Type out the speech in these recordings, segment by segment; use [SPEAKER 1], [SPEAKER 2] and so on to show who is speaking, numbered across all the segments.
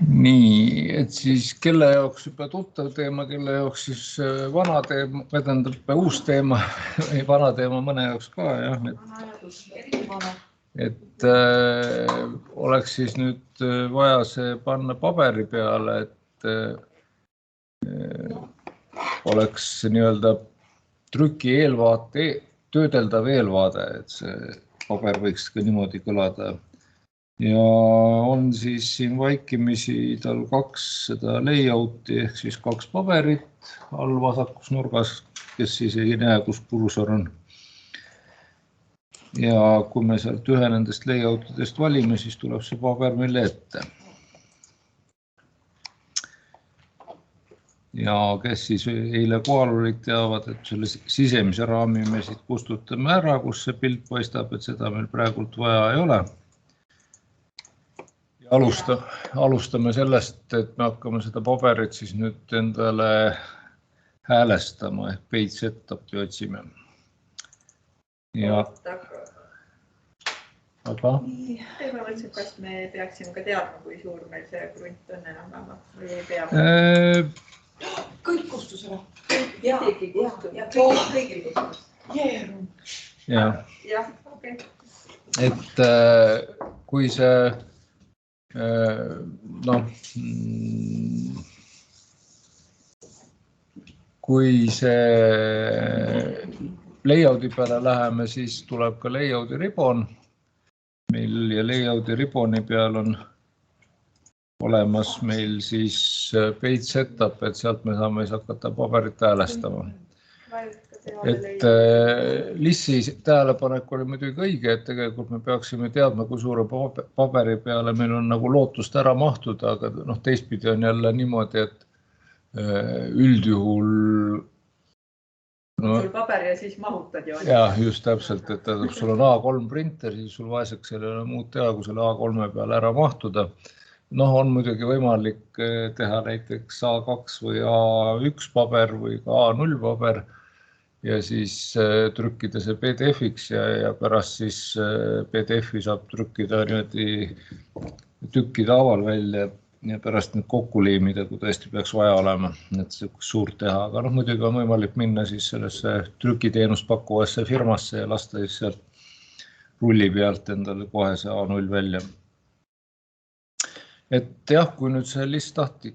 [SPEAKER 1] Nii, et siis kelle jaoks juba tuttav teema, kelle jaoks siis vana teema, tähendab uus teema, vana teema mõne jaoks ka, jah. Et oleks siis nüüd vaja see panna paberi peale, et oleks nii-öelda trüki eelvaate, töödeldav eelvaade, et see paber võiks ka niimoodi kõlada. Ja on siis siin vaikimisi tal 2 seda layouti ehk siis 2 paberit all vasakus nurgas, kes siis ei näe, kus kursor on. Ja kui me sealt ühe nendest layoutidest valime, siis tuleb see paber meile ette. Ja kes siis eile kohal olid, teavad, et selle sisemise raami me siit kustutame ära, kus see pilt paistab, et seda meil praegult vaja ei ole. Alustame sellest, et me hakkame seda paberit siis nüüd endale häälestama ehk page setupi otsime. Ja aga?
[SPEAKER 2] Ma mõtlesin, kas me peaksime ka teadma, kui suur meil see krunt on enam või ei pea?
[SPEAKER 3] Kõik kustus ära.
[SPEAKER 2] Kõigil kustus.
[SPEAKER 1] Jah,
[SPEAKER 2] okei.
[SPEAKER 1] Et kui see kui see layouti peale läheme, siis tuleb ka layouti ribon. Meil ja layouti riboni peal on olemas meil siis page setup, et sealt me saame hakata paberit häälestama. Et Lissi tähelepanek oli muidugi õige, et tegelikult me peaksime teadma, kui suure paberi peale meil on nagu lootust ära mahtuda, aga teistpidi on jälle niimoodi, et üldjuhul
[SPEAKER 2] sul paber ja siis mahutad ju.
[SPEAKER 1] Jah, just täpselt, et sul on A3 printer, siis sul vaeseks ei ole muud teha, kui selle A3 peale ära mahtuda. On muidugi võimalik teha näiteks A2 või A1 paber või ka A0 paber ja siis trükkida see PDF-iks ja pärast siis PDF-i saab trükkida niimoodi tükkide aval välja ja pärast nüüd kokku liimida, kui tõesti peaks vaja olema, et see suurt teha. Aga muidugi on võimalik minna siis sellesse trükiteenust pakkuvasse firmasse ja lasta siis sealt rulli pealt endale kohe see A0 välja. Et jah, kui nüüd see list tahti,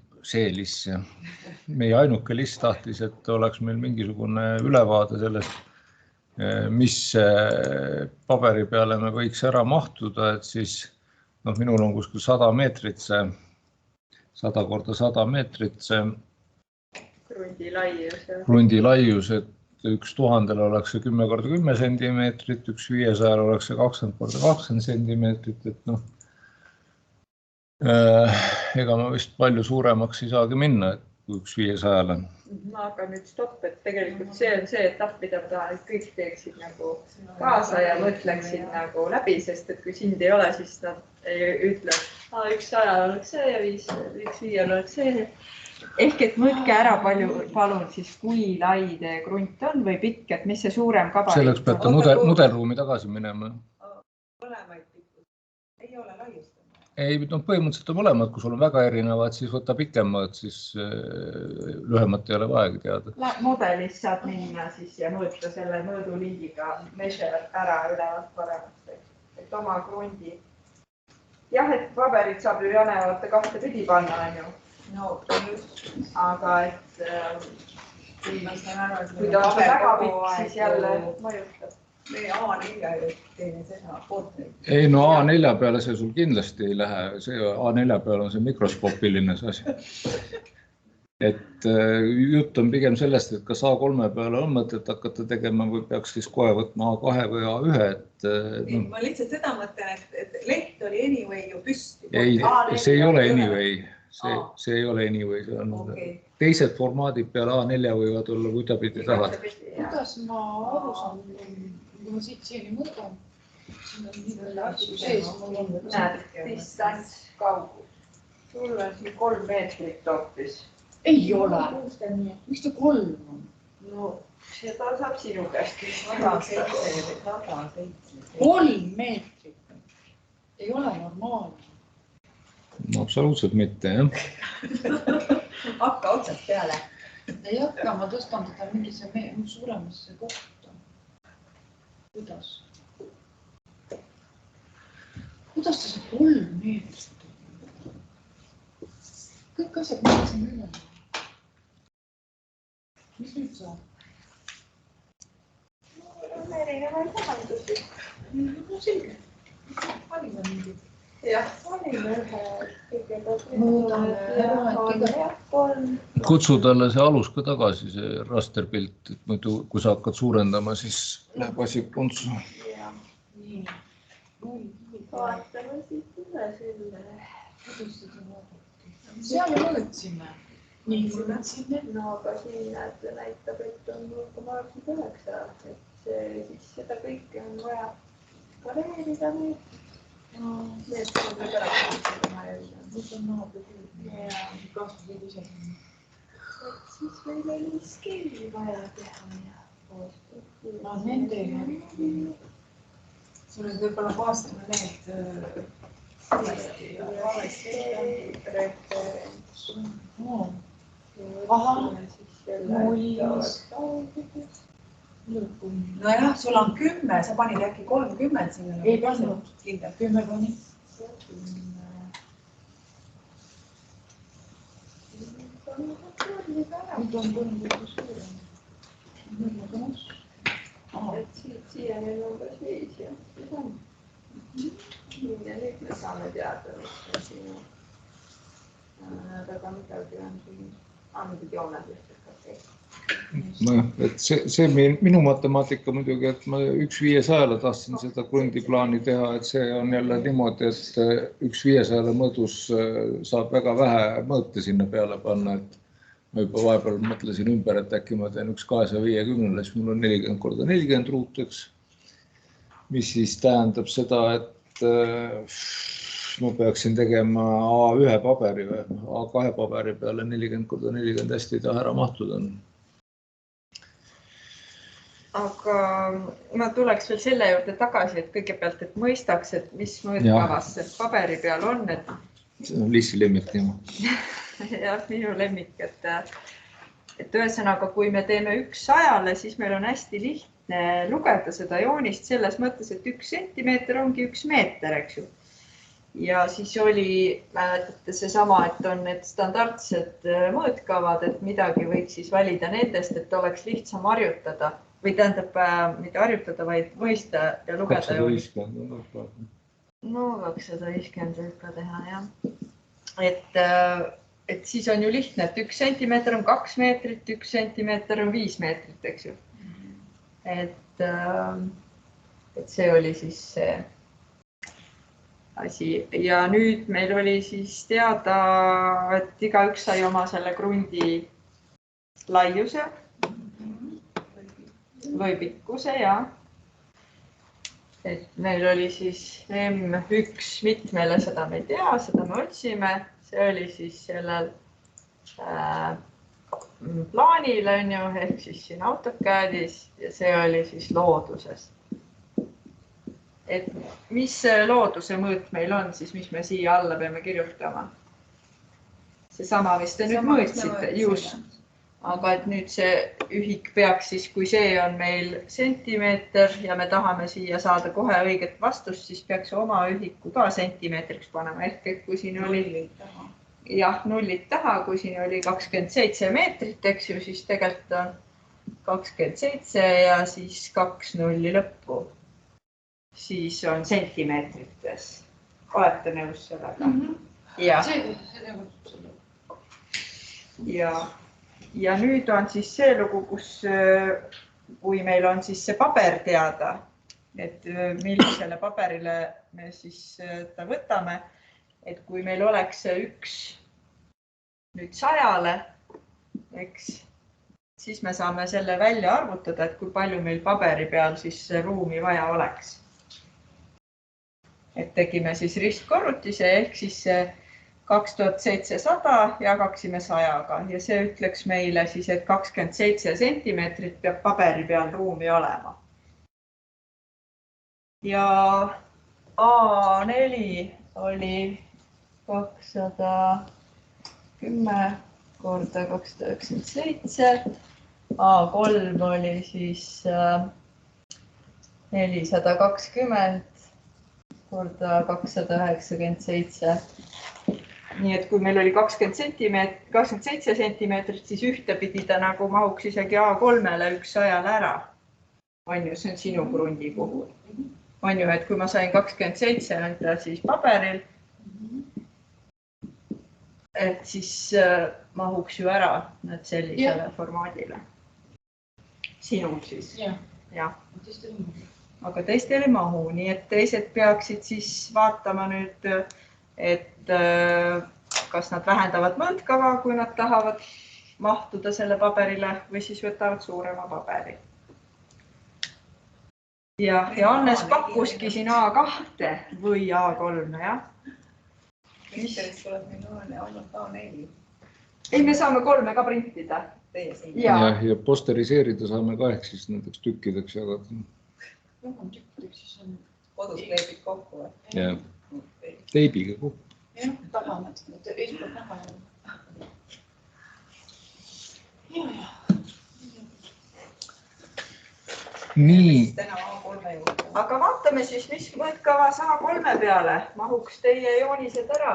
[SPEAKER 1] meie ainuke list tahtis, et oleks meil mingisugune ülevaade sellest, mis paberi peale me võiks ära mahtuda, et siis minul on kuskil 100 meetrit see 100 korda 100 meetrit see krundi laius, et üks 1000 oleks see 10 korda 10 sentimeetrit, üks 500 oleks see 20 korda 20 sentimeetrit, et ega ma vist palju suuremaks ei saagi minna, et kui üks 500-le.
[SPEAKER 2] Aga nüüd stopp, et tegelikult see on see etapp, mida ma tahan, et kõik teeksid nagu kaasa ja mõtleksid nagu läbi, sest et kui sind ei ole, siis nad ei ütle, üks 100 oleks see ja üks 5 oleks see. Ehk et mõõtke ära palun siis, kui lai teie krunt on või pikk, et mis see suurem kabarit.
[SPEAKER 1] Selleks peate mudelruumi tagasi minema.
[SPEAKER 3] Mõlemaid pikkus ei ole laiust.
[SPEAKER 1] Ei, põhimõtteliselt on mõlemad, kui sul on väga erinevad, siis võtta pikemad, siis lühemat ei ole vajagi teada.
[SPEAKER 2] Modelis saad minna siis ja mõõta selle mõõdulindiga measure ära ülevalt paremaks, et oma krundi. Jah, et paberit saab ju janevate 2 pidi panna, on ju. Aga et kui ta on väga pikk, siis jälle mõjutab.
[SPEAKER 3] Meie A4 teine seda portreid.
[SPEAKER 1] Ei, A4 peale see sul kindlasti ei lähe. See A4 peale on see mikroskoopiline see asi. Et jutt on pigem sellest, et kas A3 peale on mõtet hakata tegema või peaks siis kohe võtma A2 või A1.
[SPEAKER 3] Ma lihtsalt seda mõtlen, et leht oli anyway ju püsti.
[SPEAKER 1] Ei, see ei ole anyway. See ei ole anyway. Teised formaadid peale A4 võivad olla, kui ta pidi tahad.
[SPEAKER 4] Kuidas ma aru saan, kui ma siit sieni mõõdan? Siin on nii palju asju sees.
[SPEAKER 2] Näed, distants kaugus. Sul on siin 3 meetrit hoopis.
[SPEAKER 4] Ei ole. Miks ta 3 on?
[SPEAKER 2] No, seda saab sinu käest.
[SPEAKER 4] 3 meetrit. ei ole normaalne.
[SPEAKER 1] No, absoluutselt mitte, jah.
[SPEAKER 3] Hakka otsast peale.
[SPEAKER 4] Ei hakka, ma tõstan teda mingisse suuremasse kohta. Kuidas? Kuidas ta saab 3 meetrit? Kõik asjad mõtlesin üle. Mis nüüd saab?
[SPEAKER 2] On erinevaid lahendusi.
[SPEAKER 4] No selge. Valime mingi.
[SPEAKER 2] Jah, valime ühe kõigepealt.
[SPEAKER 4] Mõõdame ära,
[SPEAKER 1] Kutsu talle see alus ka tagasi, see rasterpilt, et muidu kui sa hakkad suurendama, siis läheb asi puntsu.
[SPEAKER 4] Nii.
[SPEAKER 2] Vaatame siit üle selle.
[SPEAKER 4] Kuidas seda vaadati? Seal me mõõtsime. Nii, mõõtsime.
[SPEAKER 2] No, aga siin näitab, et on 0,9, et siis seda kõike on vaja kaleerida nüüd. Need on nüüd ära kaleerida.
[SPEAKER 4] Nüüd on naabri küll. Kastused ise.
[SPEAKER 2] Et siis meil oli skeemi vaja teha ja koostööd.
[SPEAKER 4] No nende järgi. Sul on võib-olla vaastame need valesti ja valesti
[SPEAKER 2] referents.
[SPEAKER 4] Aha.
[SPEAKER 3] Nojah, sul on 10, sa panid äkki 30 sinna.
[SPEAKER 4] Ei pannud. 10 pani. Nüüd on põllugu suurem. Nüüd ma ka nõus.
[SPEAKER 2] Et siiani on umbes 5 ja siis on. Ja nüüd me saame teada, mis siin on. Aga midagi on siin. Muidugi jooned lihtsalt.
[SPEAKER 1] Et see minu matemaatika muidugi, et ma 1/500 tahtsin seda grundiplaani teha, et see on jälle niimoodi, et 1/500 mõõdus saab väga vähe mõõte sinna peale panna, et ma juba vahepeal mõtlesin ümber, et äkki ma teen 1/250, siis mul on 40x40 ruut, eks. Mis siis tähendab seda, et ma peaksin tegema A1 paberi või A2 paberi peale 40x40 hästi ei taha ära mahtuda.
[SPEAKER 2] Aga ma tuleks veel selle juurde tagasi, et kõigepealt, et mõistaks, et mis mõõtkavas see paberi peal on.
[SPEAKER 1] See on Liisi lemmik teema.
[SPEAKER 2] Jah, minu lemmik, et ühesõnaga, kui me teeme 1/100, siis meil on hästi lihtne lugeda seda joonist selles mõttes, et 1 sentimeeter ongi 1 meeter, eks ju. Ja siis oli, mäletate seesama, et on need standardsed mõõtkavad, et midagi võiks siis valida nendest, et oleks lihtsam harjutada või tähendab, mitte harjutada, vaid mõista ja lugeda.
[SPEAKER 1] 250.
[SPEAKER 2] No 250 võib ka teha, jah. Et siis on ju lihtne, et 1 sentimeeter on 2 meetrit, 1 sentimeeter on 5 meetrit, eks ju. Et see oli siis see asi. Ja nüüd meil oli siis teada, et igaüks sai oma selle krundi laiuse või pikkuse, ja. Et meil oli siis M1 mitmele, seda me ei tea, seda me otsime. See oli siis sellel plaanil, on ju, ehk siis siin AutoCADis ja see oli siis looduses. Et mis looduse mõõt meil on, siis mis me siia alla peame kirjutama? Seesama, mis te nüüd mõõtsite, just. Aga et nüüd see ühik peaks siis, kui see on meil sentimeeter ja me tahame siia saada kohe õiget vastust, siis peaks oma ühiku ka sentimeetriks panema. Ehk et kui siin oli nullid taha, kui siin oli 27 meetrit, eks ju, siis tegelikult on 27 ja siis 2 nulli lõppu. Siis on sentimeetrites. Olete nõus sellega? Ja nüüd on siis see lugu, kui meil on siis see paber teada, et millisele paberile me siis ta võtame, et kui meil oleks see 1 nüüd 100-le, eks, siis me saame selle välja arvutada, et kui palju meil paberi peal siis ruumi vaja oleks. Et tegime siis ristkorrutise ehk siis 2700 jagaksime 100-ga ja see ütleks meile siis, et 27 sentimeetrit peab paberi peal ruumi olema. Ja A4 oli 210 korda 297, A3 oli siis 420 korda 297. Nii et kui meil oli 27 sentimeetrit, siis ühtepidi ta nagu mahuks isegi A3-le üks ajal ära. On ju, see on sinu krundi puhul. On ju, et kui ma sain 27 anda siis paberil, et siis mahuks ju ära need sellisele formaadile. Sinul siis. Jah. Aga teistel ei mahu, nii et teised peaksid siis vaatama nüüd, et kas nad vähendavad mõõtkava, kui nad tahavad mahtuda selle paberile või siis võtavad suurema paberi. Ja Hannes pakkuski siin A2 või A3, jah?
[SPEAKER 3] Printeris tuleb meil ainult A4.
[SPEAKER 2] Ei, me saame 3 ka printida.
[SPEAKER 3] Teie siin.
[SPEAKER 1] Ja posteriseerida saame ka ehk siis nendeks tükkideks jagada.
[SPEAKER 3] Kodus kleebid kokku.
[SPEAKER 1] Ja teibiga kokku.
[SPEAKER 4] Jah, tahame, et eespool näha. Ja.
[SPEAKER 1] Nii.
[SPEAKER 2] Aga vaatame siis, mis mõõtkavas A3 peale mahuks teie joonised ära.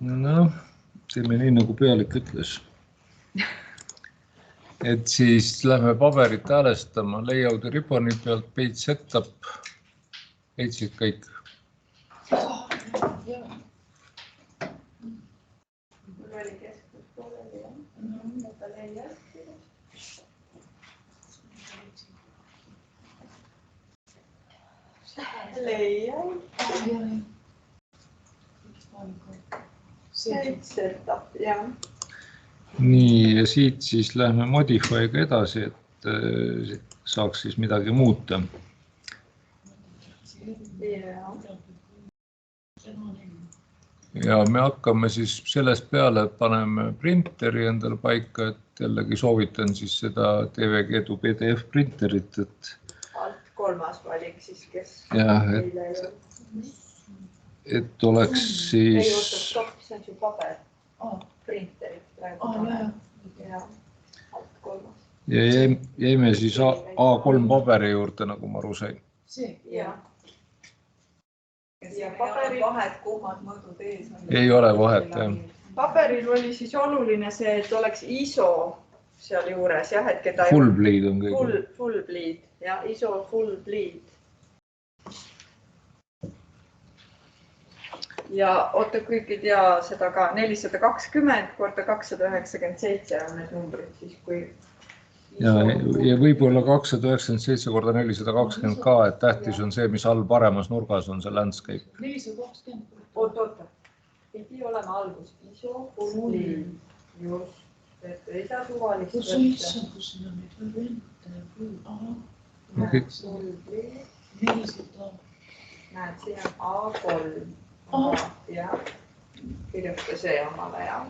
[SPEAKER 1] No, teeme nii, nagu pealik ütles. Et siis lähme paberit häälestama, layout'i riboni pealt, page setup, leidsid kõik.
[SPEAKER 2] Mul oli keskus pooleli, jah. Ta leias. Layout. Setup, jah.
[SPEAKER 1] Nii, ja siit siis lähme modify'ga edasi, et saaks siis midagi muuta. Ja me hakkame siis sellest peale, paneme printeri endale paika, et jällegi soovitan siis seda TVG-du PDF printerit, et
[SPEAKER 2] alt 3. valik siis, kes
[SPEAKER 1] et oleks siis...
[SPEAKER 2] Ei, oota, stopp, see on su paber. Printerit praegu paneme. Ja alt 3.
[SPEAKER 1] Ja jäime siis A3 paberi juurde, nagu ma aru sain.
[SPEAKER 2] Ja
[SPEAKER 3] paberil vahet, kummad mõõdud ees on.
[SPEAKER 1] Ei ole vahet, jah.
[SPEAKER 2] Paberil oli siis oluline see, et oleks ISO seal juures, jah, et keda...
[SPEAKER 1] Full bleed on kõige.
[SPEAKER 2] Full bleed, ja ISO full bleed. Ja oota, kõik ei tea seda ka, 420 korda 297 on need numbrid siis, kui...
[SPEAKER 1] Ja võib-olla 297 korda 420 ka, et tähtis on see, mis all paremas nurgas on see landscape.
[SPEAKER 4] 420.
[SPEAKER 2] Oota. Pidi olema algus. ISO full bleed. Just. Et ei saa suvalist
[SPEAKER 4] võtta. Kus on issand, kus on neid veel vente?
[SPEAKER 1] Okay.
[SPEAKER 2] Full bleed.
[SPEAKER 4] 400.
[SPEAKER 2] Näed, siin on A3. Ja kirjuta see omale, jah.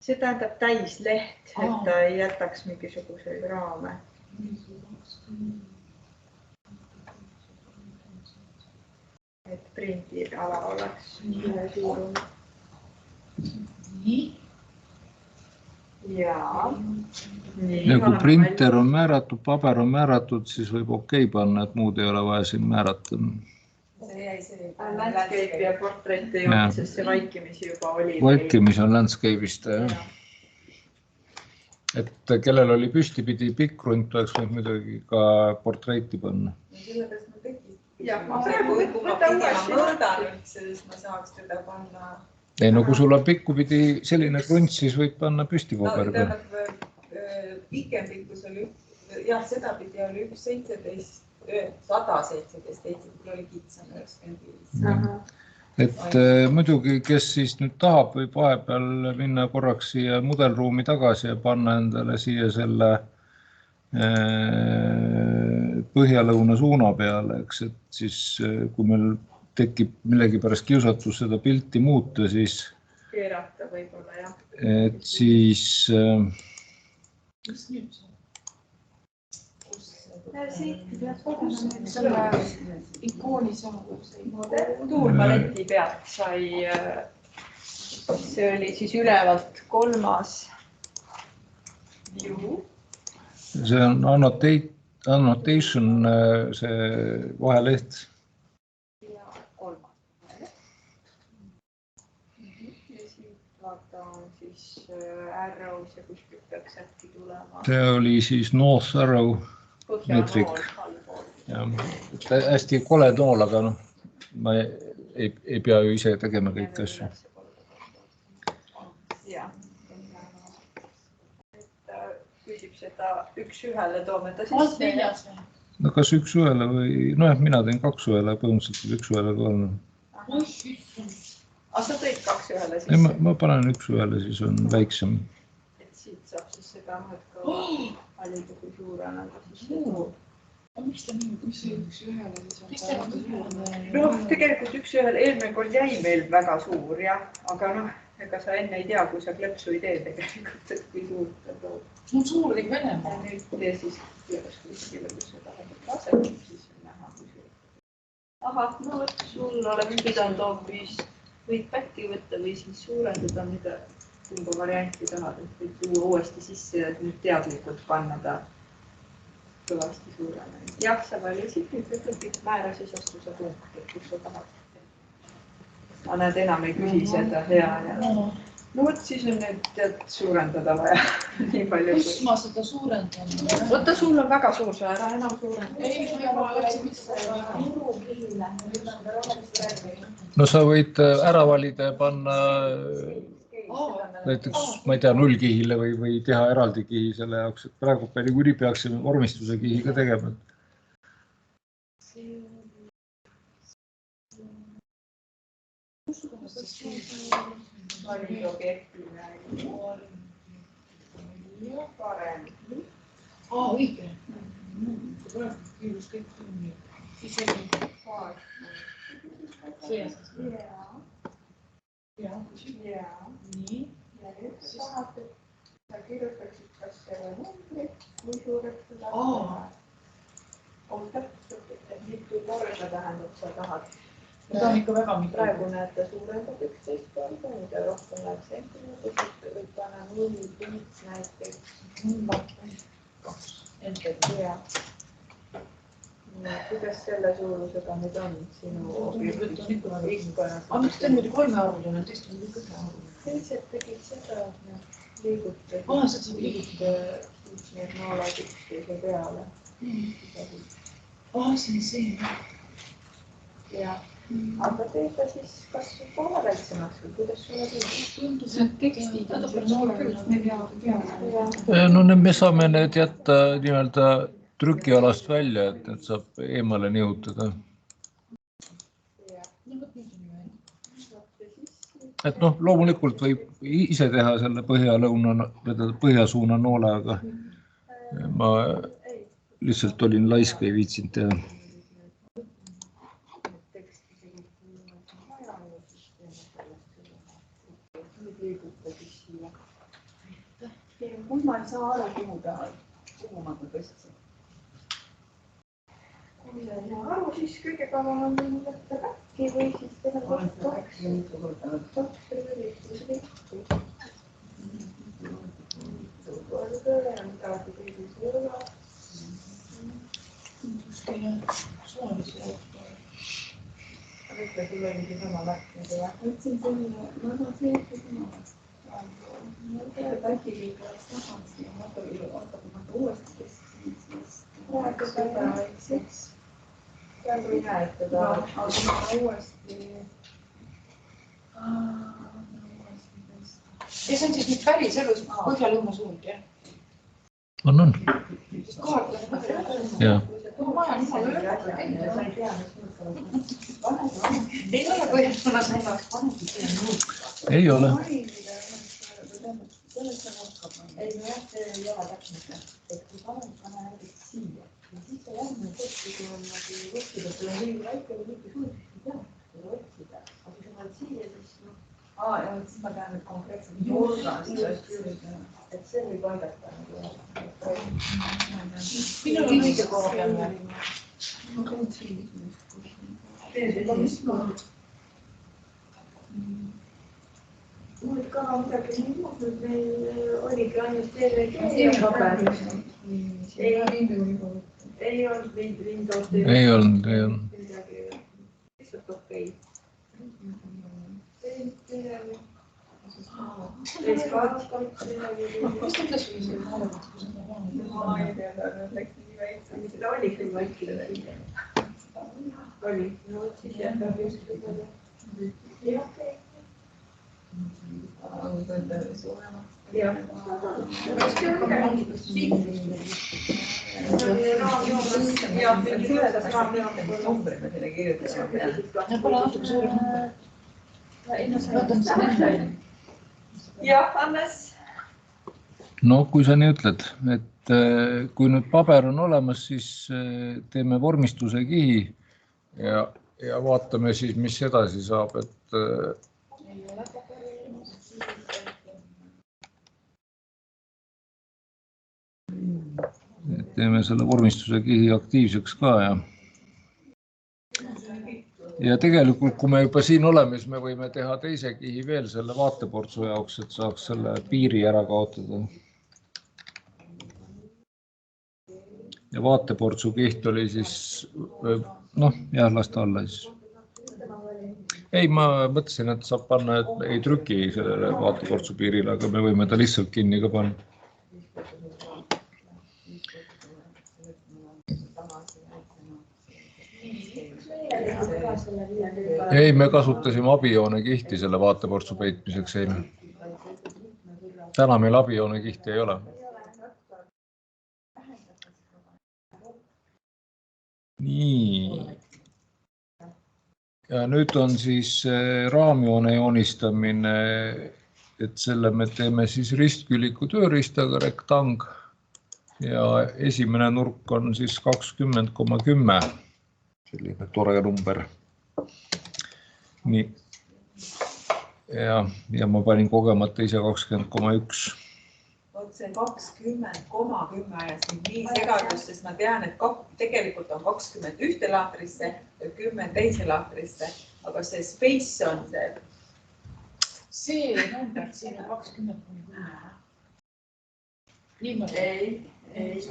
[SPEAKER 2] See tähendab täisleht, et ta ei jätaks mingisuguseid raame. Et prindi ala oleks ühe suurum.
[SPEAKER 4] Nii.
[SPEAKER 2] Jaa.
[SPEAKER 1] Ja kui printer on määratud, paber on määratud, siis võib okei panna, et muud ei ole vaja siin määrata.
[SPEAKER 2] Landscape ja portrait ei olnud, sest see vaikimisi juba oli.
[SPEAKER 1] Vaikimisi on landscape'ist, jah. Et kellel oli püstipidi pikk krunt, oleks võinud muidugi ka portreiti panna.
[SPEAKER 2] Jah, ma
[SPEAKER 3] praegu, kui ma mõõdan üldse, siis ma saaks teda panna...
[SPEAKER 1] Ei, no kui sul on pikkupidi selline krunt, siis võid panna püstipaberi peal.
[SPEAKER 3] Pikem pikkus oli, jah, seda pidi oli 117, 117, oli kitsam 95.
[SPEAKER 1] Et muidugi, kes siis nüüd tahab, võib vahepeal minna korraks siia mudelruumi tagasi ja panna endale siia selle põhjalõuna suuna peale, eks, et siis kui meil tekib millegi pärast kiusatus seda pilti muuta, siis
[SPEAKER 2] keerata võib-olla, jah.
[SPEAKER 1] Et siis
[SPEAKER 4] mis nüüd see?
[SPEAKER 2] Selle
[SPEAKER 4] ikooni saanud.
[SPEAKER 2] tuulbaleti pealt sai, see oli siis ülevalt 3.
[SPEAKER 1] see on annotation, see vaheleht.
[SPEAKER 2] Ja 3. Ja siit vaata on siis Arrows ja kuskilt peaks äkki tulema.
[SPEAKER 1] See oli siis North Arrow meetrik. Ja, hästi kole nool, aga noh, ma ei pea ju ise tegema kõik asju.
[SPEAKER 2] Jah. Küsib seda 1-1 toome ta sisse.
[SPEAKER 1] No kas 1-1 või, noh, mina teen 2-1, põhimõtteliselt 1-1 ka on.
[SPEAKER 2] Aga sa tõid 2-1 sisse?
[SPEAKER 1] Ei, ma panen 1-1, siis on väiksem.
[SPEAKER 2] Et siit saab siis seda, et ka valida kui suurena.
[SPEAKER 4] Miks ta nii, kui see 1-1 siis on?
[SPEAKER 2] Noh, tegelikult 1-1 eelmine kord jäi meil väga suur, jah. Aga noh, ega sa enne ei tea, kui sa klepsu ei tee tegelikult, et kui suurt ta toob.
[SPEAKER 4] Mul suur oli Venemaa.
[SPEAKER 2] Ja siis kuskile, kus seda asetab, siis on näha, kui suurt. Ahah, no võt, sul oleks pidanud hoopis, võid päkki võtta või siis suurendada, mida kumba varianti tahad, et võid tuua uuesti sisse ja nüüd teadlikult panna ta kõvasti suurema. Jah, sa valisid nüüd kõik määrasisastuse punkt, et kus sa tahad. Aga näed, enam ei küsi seda hea. No võt, siis on nüüd suurendada vaja nii palju.
[SPEAKER 4] Kus ma seda suurendan?
[SPEAKER 2] Võtta, sul on väga suur, sa ära enam suurendada.
[SPEAKER 4] Ei, ma läksin mitte.
[SPEAKER 1] No sa võid ära valida ja panna näiteks, ma ei tea, 0 kihile või teha eraldi kihi selle jaoks, et praegu kuni peaksime vormistuse kihi ka tegema.
[SPEAKER 2] Valid objektina. Parem.
[SPEAKER 4] Õige. Praegu kiirus kõik tunni. Isegi see. Ja. Nii.
[SPEAKER 2] Ja nüüd sa tahad, et sa kirjutaksid kas selle numbri, kui suureks sa tahad. Oota, mitu korda tähendab, sa tahad.
[SPEAKER 4] Ta on ikka väga mitu.
[SPEAKER 2] Praegu näed, ta suurendab 11 korda, mida rohkem läheb sentimeetrit, võib panna 0,5 näiteks. 0,2. Ja. Kuidas selle suurusega nüüd on sinu objektiivs?
[SPEAKER 4] Aga miks te nüüd 3-arvuline, teist on kõik ühe-arvuline?
[SPEAKER 2] Teised tegid seda, et nad liigutasid need noolad üksteise peale.
[SPEAKER 4] See on see.
[SPEAKER 2] Ja, aga tee ta siis kas poole väiksemaks või kuidas sulle tundub?
[SPEAKER 4] See on tekstid,
[SPEAKER 1] No me saame need jätta nii-öelda trükialast välja, et need saab eemale nihutada. Et noh, loomulikult võib ise teha selle põhjasuuna noole, aga ma lihtsalt olin laisk, ei viitsinud teha.
[SPEAKER 3] Kui ma ei saa aru, kuhu ma tõstsin.
[SPEAKER 2] Kui sa ei saa aru, siis kõige kavam on võtta käkki või siis teha kaks Võtta sul oligi sama märk.
[SPEAKER 3] Võtsin selline, ma saan seetki sama. Äkki liigas tagasi ja hakkab uuesti kesksin.
[SPEAKER 2] Praegu seda väikseks. Praegu ei näe, et teda...
[SPEAKER 3] Aga ma uuesti...
[SPEAKER 4] Ja see on siis nüüd päris elus põhja-lõuna suund, jah?
[SPEAKER 1] On.
[SPEAKER 4] Kaart läheb põhja.
[SPEAKER 1] Jah.
[SPEAKER 4] Maja nisa ei ole. Ei ole põhja-lõuna suunas.
[SPEAKER 1] Ei ole.
[SPEAKER 3] Ei, no jah, see ei ole täpselt. Et kui paned näiteks siia, ja siis see järgmine teksti, kui on nagu võtsid, et sul on liiga väike või liiga suur, siis ei tea, seda otsida. Aga kui sa paned siia, siis noh... Ja
[SPEAKER 4] siis ma tean, et konkreetselt nurgast.
[SPEAKER 3] Et see võib aidata.
[SPEAKER 4] Minul on õige koha peal.
[SPEAKER 3] Mul ka midagi ei muutnud, meil oligi ainult TV-paber. Ei olnud Windows.
[SPEAKER 1] Ei olnud.
[SPEAKER 3] Lihtsalt okei.
[SPEAKER 4] Mis mõttes oli see hääletus?
[SPEAKER 2] Ma ei tea, läks nii väiksem.
[SPEAKER 3] Seda oli küll vaikile veel. Oli. No siis jätab just küll. Ja okei. Jah.
[SPEAKER 2] Jah, Hannes.
[SPEAKER 1] No kui sa nii ütled, et kui nüüd paber on olemas, siis teeme vormistuse kihi ja vaatame siis, mis edasi saab, et teeme selle vormistuse kihi aktiivseks ka ja tegelikult, kui me juba siin oleme, siis me võime teha teise kihi veel selle vaateportsu jaoks, et saaks selle piiri ära kaotada. Ja vaateportsu kiht oli siis, jah, las ta alla siis. Ei, ma mõtlesin, et saab panna, et ei trüki sellele vaateportsu piirile, aga me võime ta lihtsalt kinni ka panna. Ei, me kasutasime abijoone kihti selle vaateportsu peitmiseks. Täna meil abijoone kihti ei ole. Nii. Ja nüüd on siis raamjoone joonistamine, et selle me teeme siis ristküliku tööriistaga rektang ja esimene nurk on siis 20,10. Selline tore number. Nii. Ja ma panin kogemata ise 20,1.
[SPEAKER 4] See on 20,10 ajas nii segadus, sest ma tean, et tegelikult on 20 ühte lahtrisse ja 10 teise lahtrisse, aga see space on see.
[SPEAKER 5] See number siin on 20,10. Niimoodi?
[SPEAKER 3] Ei.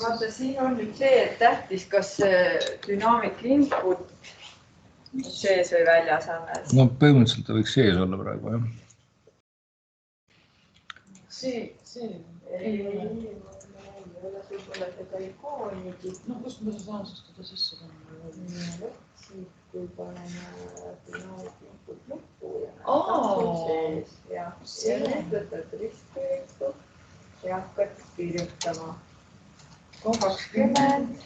[SPEAKER 2] Vaata, siin on nüüd see, et tähtis, kas dünaamik input sees või väljas on.
[SPEAKER 1] No põhimõtteliselt ta võiks sees olla praegu, jah.
[SPEAKER 5] See
[SPEAKER 3] Ei ole võib-olla seda ikoonigi.
[SPEAKER 5] No kust ma saan seda sisse panna?
[SPEAKER 3] Siit kui paneme dünaamik input nuppu
[SPEAKER 5] ja
[SPEAKER 3] nüüd võtad ristküliku ja hakkad kirjutama. 20.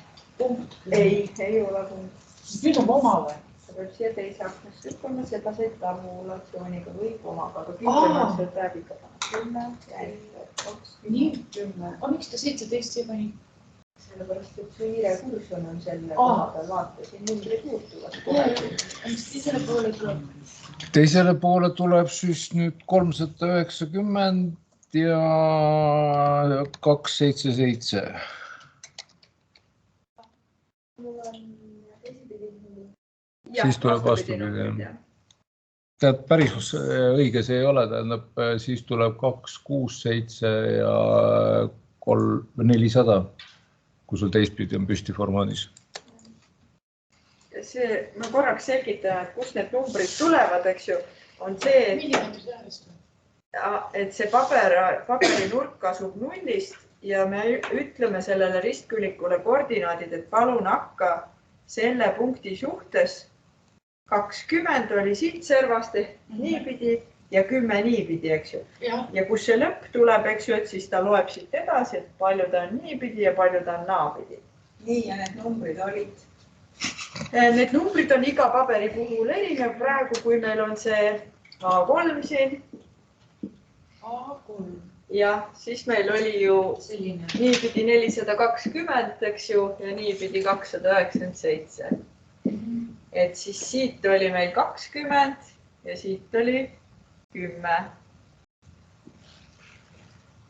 [SPEAKER 3] Ei ole punkt.
[SPEAKER 5] Nüüd on oma või?
[SPEAKER 3] Sa peab siia teise aknast lükkama, seda said tabulaatsiooniga või komaga, aga kindlasti see peab ikka 10, 20.
[SPEAKER 5] Miks ta 17 siia pani?
[SPEAKER 3] Sellepärast, et see hiirekursion on selle koha peal, vaata, siin numbrid muutuvad kohe.
[SPEAKER 5] Mis teisele poole tuleb?
[SPEAKER 1] Teisele poole tuleb siis nüüd 390 ja 277. Siis tuleb vastupidi. Tead, päris õige see ei ole, tähendab, siis tuleb 267 ja 400, kui sul teistpidi on püsti formaadis.
[SPEAKER 2] Ma korraks selgitan, et kust need numbrid tulevad, eks ju, on see, et see paberi nurk asub nullist ja me ütleme sellele ristkülikule koordinaadid, et palun hakka selle punkti suhtes 20 oli siit servast ehk niipidi ja 10 niipidi, eks ju. Ja kus see lõpp tuleb, eks ju, et siis ta loeb siit edasi, et palju ta on niipidi ja palju ta on naapidi.
[SPEAKER 4] Nii, ja need numbrid olid?
[SPEAKER 2] Need numbrid on iga paberi puhul erinev. Praegu, kui meil on see A3 siin.
[SPEAKER 5] A3.
[SPEAKER 2] Ja siis meil oli ju niipidi 420, eks ju, ja niipidi 297. et siis siit oli meil 20 ja siit oli 10.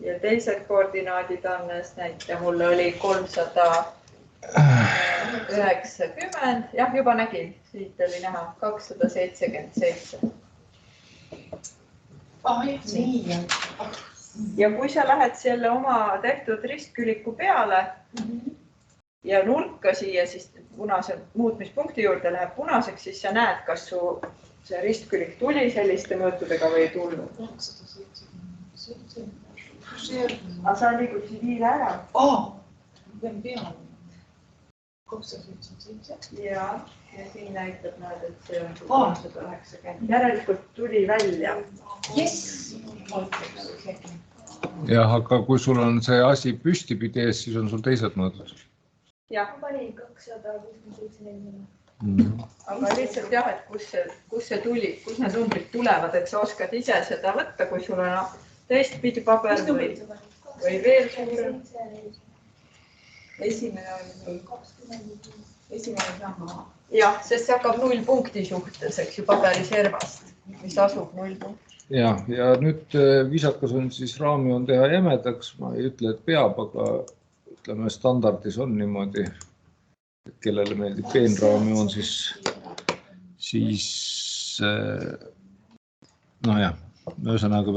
[SPEAKER 2] Ja teised koordinaadid Annes näite, mulle oli 390. Jah, juba nägin, siit oli näha 277.
[SPEAKER 5] Nii.
[SPEAKER 2] Ja kui sa lähed selle oma tehtud ristküliku peale ja nurka siia, siis punase muutmispunkti juurde läheb punaseks, siis sa näed, kas su see ristkülik tuli selliste mõõtudega või ei tulnud.
[SPEAKER 5] 277.
[SPEAKER 2] Aga sa liigutasid hiile ära.
[SPEAKER 5] Pean peale. 277.
[SPEAKER 2] Ja siin näitab nad, et see on 390. Järelikult tuli välja.
[SPEAKER 5] Yes!
[SPEAKER 1] Jah, aga kui sul on see asi püstipidi ees, siis on sul teised mõõdud.
[SPEAKER 2] Jah.
[SPEAKER 3] Ma panin 267.
[SPEAKER 2] Aga lihtsalt jah, et kus see tuli, kus need numbrid tulevad, et sa oskad ise seda võtta, kui sul on teistpidi paber või veel suurem.
[SPEAKER 4] Esimene oli 20. Esimene sama.
[SPEAKER 2] Jah, sest see hakkab 0 punkti suhtes, eks ju, paberi servast, mis asub 0 punkti.
[SPEAKER 1] Ja nüüd viisakas on siis raami on teha jämedaks. Ma ei ütle, et peab, aga ütleme standardis on niimoodi, et kellele meeldib peenraami on siis noh jah, ühesõnaga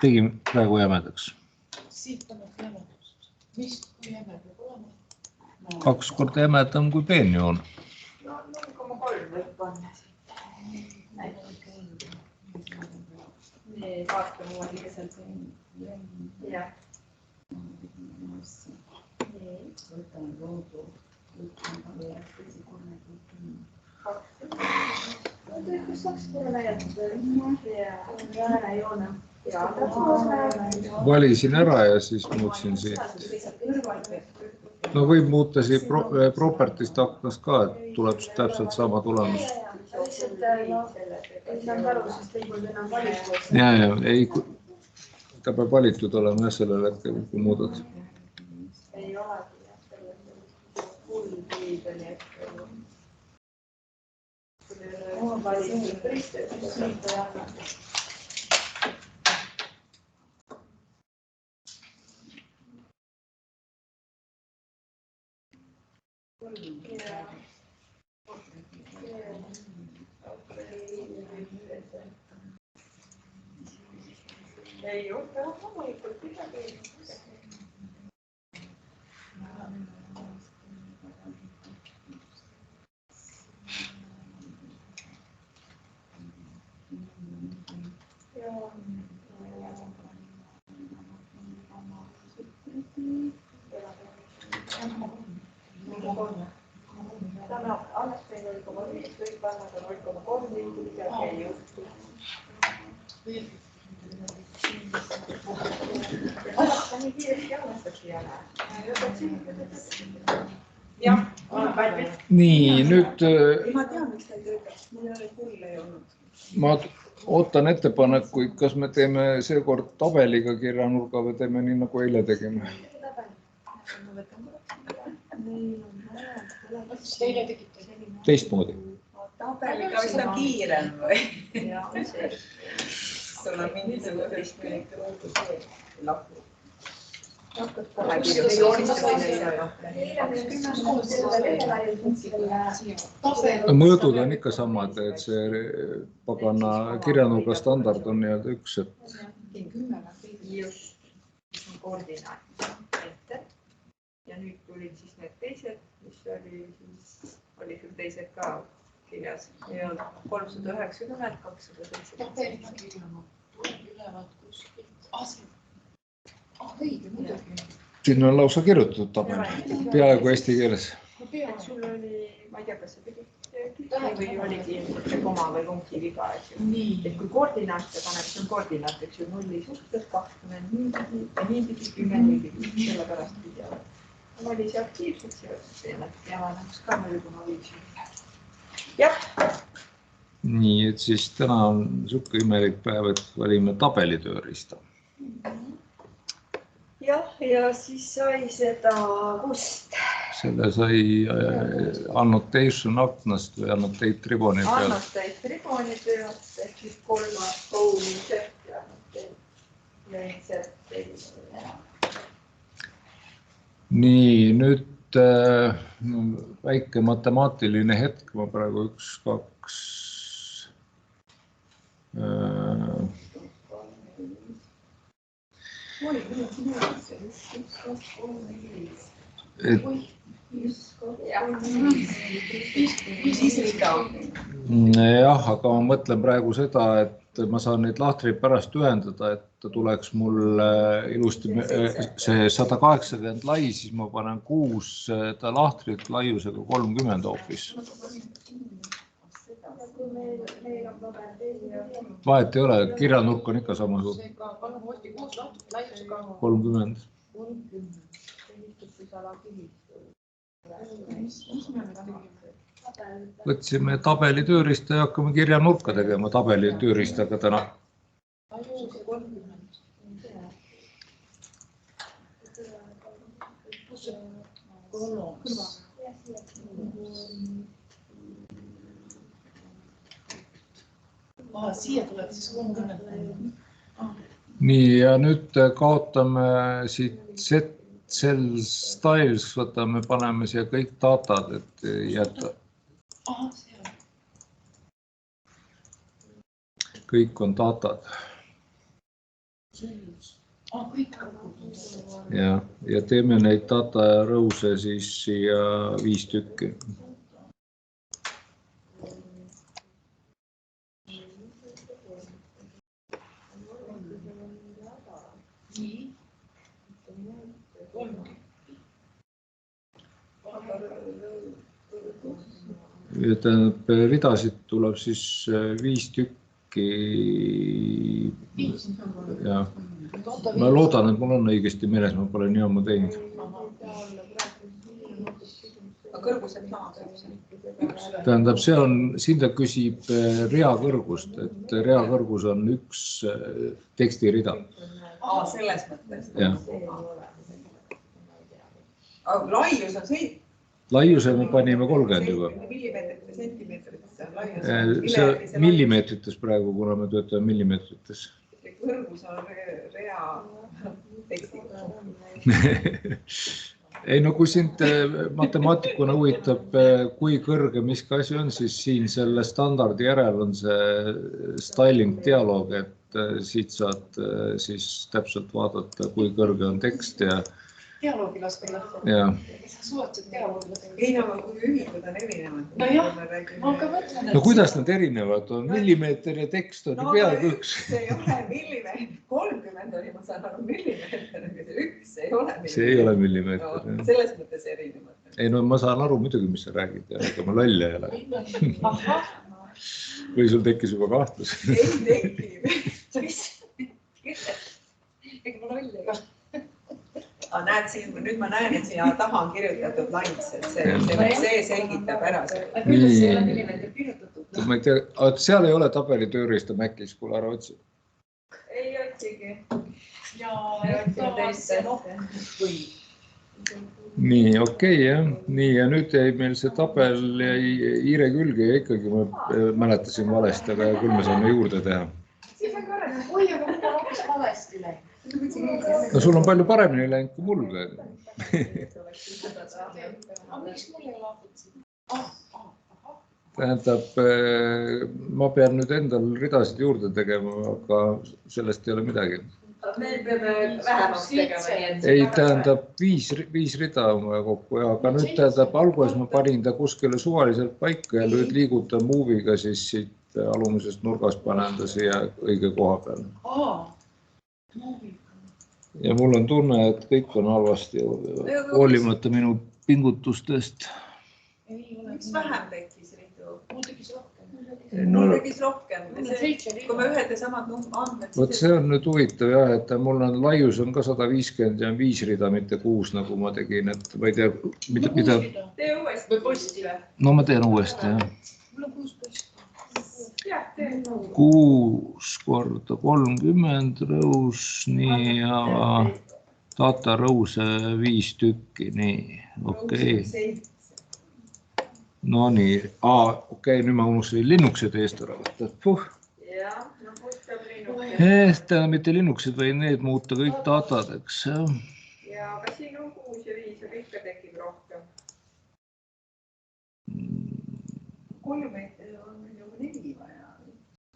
[SPEAKER 1] tegin praegu jämedaks.
[SPEAKER 5] Siit on jämedust. Mis kui jämed peab olema?
[SPEAKER 1] 2 korda jämedam kui peenjoon.
[SPEAKER 2] No 0,3 võib panna siit. Nii, vaatame uuesti keselt. Jah. Nii.
[SPEAKER 3] Võtan loodu. Kus saaks korra näidata? Ära joone.
[SPEAKER 1] Valisin ära ja siis muutsin siit. No võib muuta siit propertist aknast ka, et tuleb täpselt sama tulemus. Ja, ei, ta peab valitud olema sellel hetkel, kui muudad.
[SPEAKER 2] Ei olegi jah, selles kuulpiid oli hetkel. Kui valitud pristed, ei ole loomulikult midagi. Tämä Annesteen 0,5 võib panna ka 0,3 ja ei juhtu. Alasta nii kiiresti Annestaki jääne. Jah, on valmis. Nii, nüüd
[SPEAKER 4] Ma tean, miks ta ei töötas. Mul ei ole kulle ei olnud.
[SPEAKER 1] Ma ootan ettepanekuid, kas me teeme seekord tabeliga kirjanurga või teeme nii, nagu eile tegime.
[SPEAKER 5] Teile tegite?
[SPEAKER 1] Teistmoodi.
[SPEAKER 4] Tabeliga vist on kiirem või?
[SPEAKER 2] Jah, on see.
[SPEAKER 4] Sul on mingisugusest lahku.
[SPEAKER 1] Mõõdud on ikka samad, et see pagana kirjanurga standard on nii-öelda üks, et
[SPEAKER 2] Just, mis on koordinaat ette. Ja nüüd tulid siis need teised, mis oli küll teised ka kirjas. 390, 270.
[SPEAKER 5] Õige, muidugi.
[SPEAKER 1] Sinna on lausa kirjutatud tabel, peaaegu eesti keeles.
[SPEAKER 2] Sul oli, ma ei tea, kas see pidi või oligi see koma või punkti viga, et kui koordinaate paneb, see on koordinaat, eks ju, 0 suhtes 20 niipidi, 10 niipidi, selle pärast pidi olla. Oli see aktiivselt seoses ja vanaks ka 0,5. Jah.
[SPEAKER 1] Nii, et siis täna on suhke imelik päev, et valime tabelitööriista.
[SPEAKER 2] Jah, ja siis sai seda kust
[SPEAKER 1] selle sai annotation aknast või annotate ribboni peal.
[SPEAKER 2] Annotate ribboni pealt ehk siis kolmas home insert ja annotate ja insert.
[SPEAKER 1] Nii, nüüd väike matemaatiline hetk, ma praegu 1, 2... Jah, aga ma mõtlen praegu seda, et ma saan neid lahtreid pärast ühendada, et tuleks mul ilusti see 180 lai, siis ma panen 6 lahtrit laiusega 30 hoopis. Vahet ei ole, kirjanurk on ikka sama suur. 30. Võtsime tabeli tööriista ja hakkame kirjanurka tegema tabeli tööriistaga täna.
[SPEAKER 5] Siia tuleb siis 30.
[SPEAKER 1] Nii, ja nüüd kaotame siit Cell Styles, võtame, paneme siia kõik datad, et jätta. Kõik on datad. Ja teeme neid data ja rõuse siis siia 5 tükki. Ja tähendab, ridasid tuleb siis 5 tükki. Ja ma loodan, et mul on õigesti meeles, ma pole nii ammu teinud. Tähendab, see on, siin ta küsib rea kõrgust, et rea kõrgus on 1 tekstirida.
[SPEAKER 4] Selles mõttes.
[SPEAKER 1] Jah.
[SPEAKER 4] Laius on see?
[SPEAKER 1] Laiuse me panime 30 juba.
[SPEAKER 4] Millimeetrites, sentimeetrites on laius.
[SPEAKER 1] See millimeetrites praegu, kuna me töötame millimeetrites.
[SPEAKER 4] Kõrgus on rea tekstiga.
[SPEAKER 1] Ei, no kui sind matemaatikuna huvitab, kui kõrge miski asi on, siis siin selle standardi järel on see styling dialoog, et siit saad siis täpselt vaadata, kui kõrge on tekst ja
[SPEAKER 5] dialoogi laskele.
[SPEAKER 1] Ja.
[SPEAKER 5] Sa suvatsed dialoogi laskele.
[SPEAKER 4] Ei, no kui ühikud on erinevad.
[SPEAKER 5] No jah, ma ka mõtlen, et...
[SPEAKER 1] No kuidas nad erinevad on? Millimeeter ja tekst on peaaegu 1.
[SPEAKER 4] See ei ole millimeeter. 30 oli, ma saan aru, millimeeter, aga see 1 ei ole millimeter.
[SPEAKER 1] See ei ole millimeeter.
[SPEAKER 4] No, selles mõttes erinevad.
[SPEAKER 1] Ei, no ma saan aru muidugi, mis sa räägid, aga ma loll ei ole. Või sul tekkis juba kahtlus?
[SPEAKER 4] Ei teki.
[SPEAKER 5] Ega ma loll ei ole.
[SPEAKER 4] Näed siin, nüüd ma näen, et siia taha on kirjutatud lines, et see selgitab ära.
[SPEAKER 5] Kuidas see ei ole millimeeter kirjutatud?
[SPEAKER 1] Ma ei tea, seal ei ole tabeli tööriista Mäkis, kuule ära otsi.
[SPEAKER 2] Ei otsigi.
[SPEAKER 1] Nii, okei, jah. Nii, ja nüüd jäi meil see tabel jäi hiire külge ja ikkagi ma mäletasin valesti, aga küll me saame juurde teha.
[SPEAKER 5] Oi, aga mida on hoopis valesti läinud?
[SPEAKER 1] No sul on palju paremini läinud kui mul.
[SPEAKER 5] Aga miks mul ei ole?
[SPEAKER 1] Tähendab, ma pean nüüd endal ridasid juurde tegema, aga sellest ei ole midagi.
[SPEAKER 2] Meil peame vähemaks tegema.
[SPEAKER 1] Ei, tähendab 5 rida on vaja kokku, aga nüüd tähendab, alguses ma panin ta kuskile suvaliselt paika ja nüüd liigutan move'iga siis siit alumisest nurgast panen ta siia õige koha peal. Ja mul on tunne, et kõik on halvasti, hoolimata minu pingutustest.
[SPEAKER 4] Miks vähem tekkis ridu?
[SPEAKER 5] Mul tekkis rohkem.
[SPEAKER 4] Mul tekkis rohkem. Kui me ühed ja samad andmed...
[SPEAKER 1] Vot see on nüüd huvitav jah, et mul on laius on ka 150 ja 5 rida, mitte 6, nagu ma tegin, et ma ei tea, mida...
[SPEAKER 2] Tee uuesti posti.
[SPEAKER 1] No ma teen uuesti, jah.
[SPEAKER 5] Mul on 6 posti.
[SPEAKER 1] 6 korda 30 rõus, nii ja Data rõuse 5 tükki, nii, okei. No nii, okei, nüüd ma unustasin Linuxid eest ära võtta.
[SPEAKER 2] Jah, no kus peab Linuxid?
[SPEAKER 1] Tähendab, mitte Linuxid, või need muuta kõik datadeks.
[SPEAKER 2] Ja, aga siin on 6 ja 5, aga ikka tekib rohkem.
[SPEAKER 3] 3 meetri on nagu 4 vaja.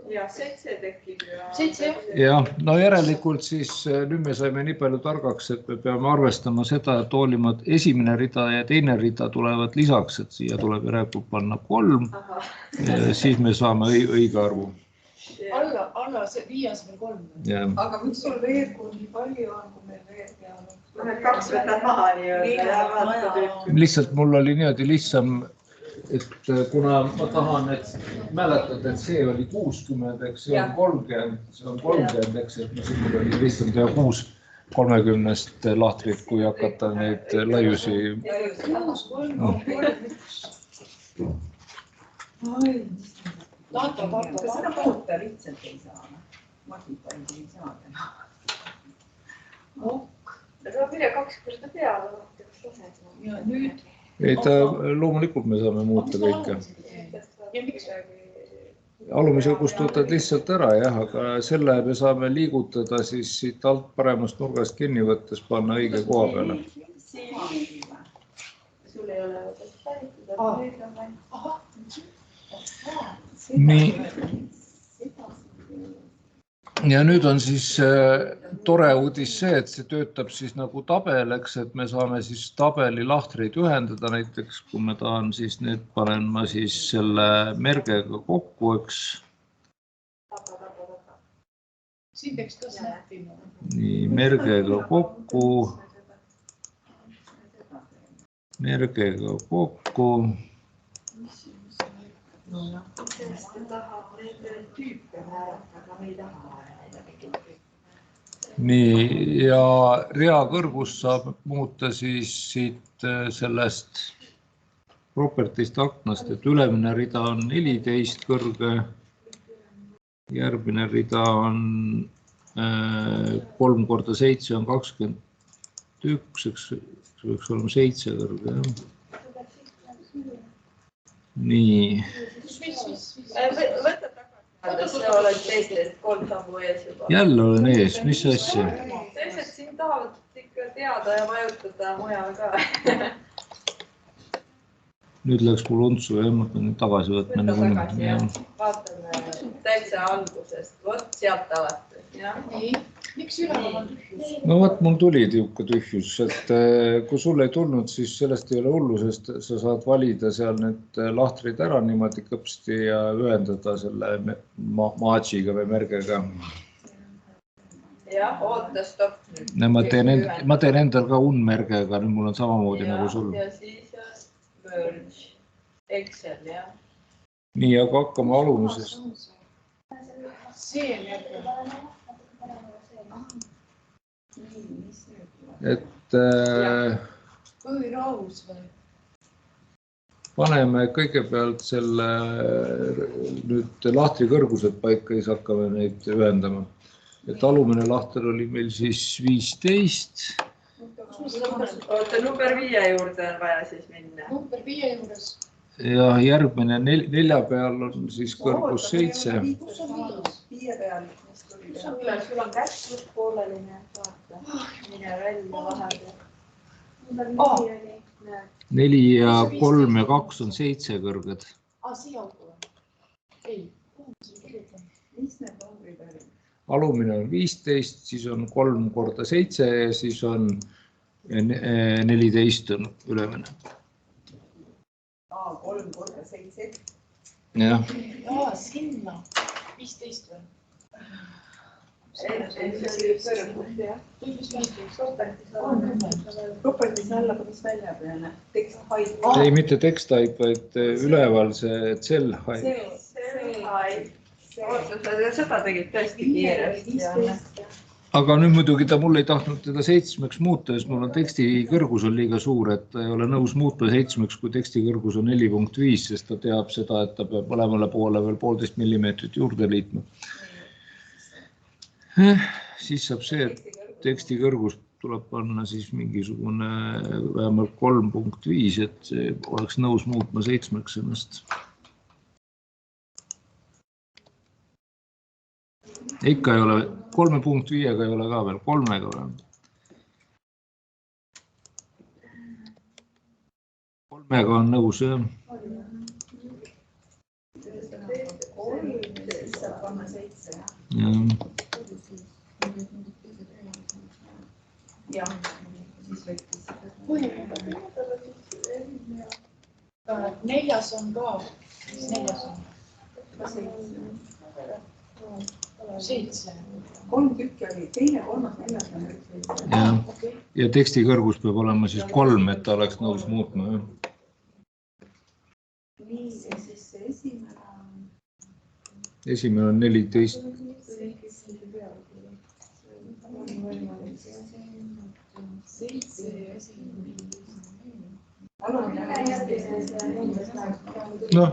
[SPEAKER 2] Ja 7 tekib ja...
[SPEAKER 5] 7 jah?
[SPEAKER 1] Ja, no järelikult siis nüüd me saime nii palju targaks, et me peame arvestama seda, et hoolimata esimene rida ja teine rida tulevad lisaks, et siia tuleb järelikult panna 3, siis me saame õige arvu.
[SPEAKER 5] Alla see 5 asemel 3.
[SPEAKER 3] Aga miks sul veergu nii palju on, kui meil veer peal on?
[SPEAKER 2] 2 võtad maha nii-öelda.
[SPEAKER 1] Lihtsalt mul oli niimoodi lihtsam, et kuna ma tahan, et mäletad, et see oli 60, eks see on 30, eks, et mul oli lihtsalt teha 6 30 lahtrit, kui hakata neid laiusi.
[SPEAKER 5] 6, 3, 1.
[SPEAKER 3] Kas seda muuta lihtsalt ei saa? Modifaid ei saa teha.
[SPEAKER 2] Aga mille 2 korda peale?
[SPEAKER 3] Ja nüüd...
[SPEAKER 1] Ei, loomulikult me saame muuta kõike.
[SPEAKER 5] Ja miks?
[SPEAKER 1] Alumise kustutad lihtsalt ära, jah, aga selle me saame liigutada siis siit alt paremast nurgast kinni võttes panna õige koha peale.
[SPEAKER 2] Sul ei ole päritud,
[SPEAKER 1] Nii. Ja nüüd on siis tore uudis see, et see töötab siis nagu tabel, eks, et me saame siis tabeli lahtreid ühendada, näiteks kui me tahan, siis nüüd panen ma siis selle mergega kokku, eks.
[SPEAKER 5] Siin peaks ka snappima.
[SPEAKER 1] Nii, mergega kokku. Mergega kokku. Nii, ja rea kõrgust saab muuta siis siit sellest propertist aknast, et ülemine rida on 14 kõrge, järgmine rida on 3 korda 7 on 21, eks võiks olema 7 kõrge, jah. Nii.
[SPEAKER 2] Võta tagasi, sa oled teistest 3 sammu ees juba.
[SPEAKER 1] Jälle olen ees, mis asja?
[SPEAKER 2] Teised siin tahavad ikka teada ja vajutada mujal ka.
[SPEAKER 1] Nüüd läks mul untsu, jah, ma pean tagasi võtma.
[SPEAKER 2] Võta tagasi, jah. Vaatame täitsa algusest. Vot sealt alati, jah.
[SPEAKER 5] Ei, miks üleval on tühjus?
[SPEAKER 1] No võt, mul tuli tiuke tühjus, et kui sul ei tulnud, siis sellest ei ole hullu, sest sa saad valida seal need lahtrid ära niimoodi kõpsti ja ühendada selle maadžiga või mergega.
[SPEAKER 2] Jah, oota, stopp.
[SPEAKER 1] Ma teen endal ka unmergega, nüüd mul on samamoodi nagu sul.
[SPEAKER 2] Ja siis Merge, Excel, jah.
[SPEAKER 1] Nii, aga hakkame alumisest.
[SPEAKER 5] See merge.
[SPEAKER 1] Et
[SPEAKER 5] Põiraus või?
[SPEAKER 1] Paneme kõigepealt selle nüüd lahtri kõrgused paika ja siis hakkame neid ühendama. Et alumine lahter oli meil siis 15.
[SPEAKER 2] Oota, number 5 juurde on vaja siis minna.
[SPEAKER 5] Number 5 juures.
[SPEAKER 1] Ja järgmine 4 peal on siis kõrgus 7.
[SPEAKER 3] Kus on 5 peal?
[SPEAKER 2] Sul on käsklus pooleline, vaata. Mine välja vahel.
[SPEAKER 1] 4 ja 3 ja 2 on 7 kõrged.
[SPEAKER 5] Siia auto. Ei, kuhu see kirjutab?
[SPEAKER 3] Mis need numbrid olid?
[SPEAKER 1] Alumine on 15, siis on 3 korda 7 ja siis on 14 on ülemine.
[SPEAKER 3] 3 korda 7.
[SPEAKER 1] Jah.
[SPEAKER 5] Sinna. 15 või?
[SPEAKER 3] Propertis alla, mis välja peale? Tekst haid.
[SPEAKER 1] Ei, mitte tekst haid, vaid üleval see cell haid.
[SPEAKER 2] Seda tegid tõesti kiiresti.
[SPEAKER 1] Aga nüüd muidugi ta mul ei tahtnud teda 7 muuta, sest mul on teksti kõrgus on liiga suur, et ta ei ole nõus muutma 7, kui teksti kõrgus on 4.5, sest ta teab seda, et ta peab mõlemale poole veel 1,5 millimeetrit juurde liitma. Siis saab see, et teksti kõrgus tuleb panna siis mingisugune vähemalt 3.5, et see oleks nõus muutma 7-ks ennast. Ikka ei ole, 3.5-ga ei ole ka veel, 3-ga veel. 3-ga on nõus, jah.
[SPEAKER 4] 3, saab panna 7, jah. Siis võttis.
[SPEAKER 5] 4 on ka. 4 on. 7.
[SPEAKER 4] 3 tükki oli, teine, 3, 4.
[SPEAKER 1] Ja teksti kõrgus peab olema siis 3, et ta oleks nõus muutma.
[SPEAKER 4] Nii, siis see esimene on...
[SPEAKER 1] Esimene on 14. Noh,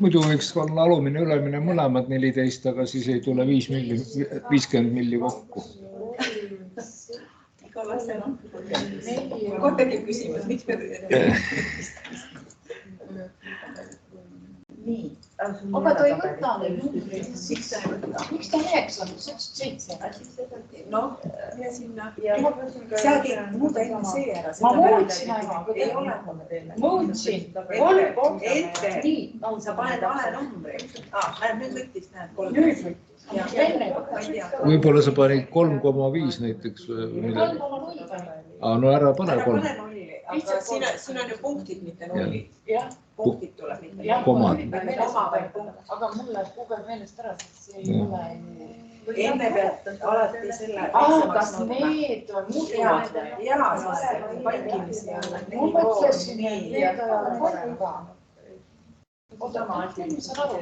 [SPEAKER 1] muidu võiks olla alumine ülemine mõlemad 14, aga siis ei tule 50 milli kokku.
[SPEAKER 4] Iga lasel on. Koht tekib küsimus, miks me... Nii.
[SPEAKER 5] Aga ta ei võta neid numbreid. Miks ta 9 on? 7.
[SPEAKER 4] Noh, ja sinna. Seagi muuda enne see ära.
[SPEAKER 5] Ma muutsin ära.
[SPEAKER 4] Ei ole.
[SPEAKER 5] Muutsin.
[SPEAKER 4] Ette. Sa paned vale numbri. Nüüd võttis, näed, 3.
[SPEAKER 5] Nüüd võttis.
[SPEAKER 1] Võib-olla sa panid 3,5 näiteks.
[SPEAKER 5] 3,0.
[SPEAKER 1] No ära pane 3.
[SPEAKER 4] Ära pane nulli. Aga siin on ju punktid, mitte nullid. Punktid tuleb mitte.
[SPEAKER 1] Komad.
[SPEAKER 5] Aga mul läheb kogu aeg meelest ära, sest see ei ole...
[SPEAKER 4] Enne pead alati selle...
[SPEAKER 5] Kas need muutuvad?
[SPEAKER 4] Jaa, siis paikimisi on.
[SPEAKER 5] Mul mõtlesin, et need on korral ka. Oota, ma saan aru,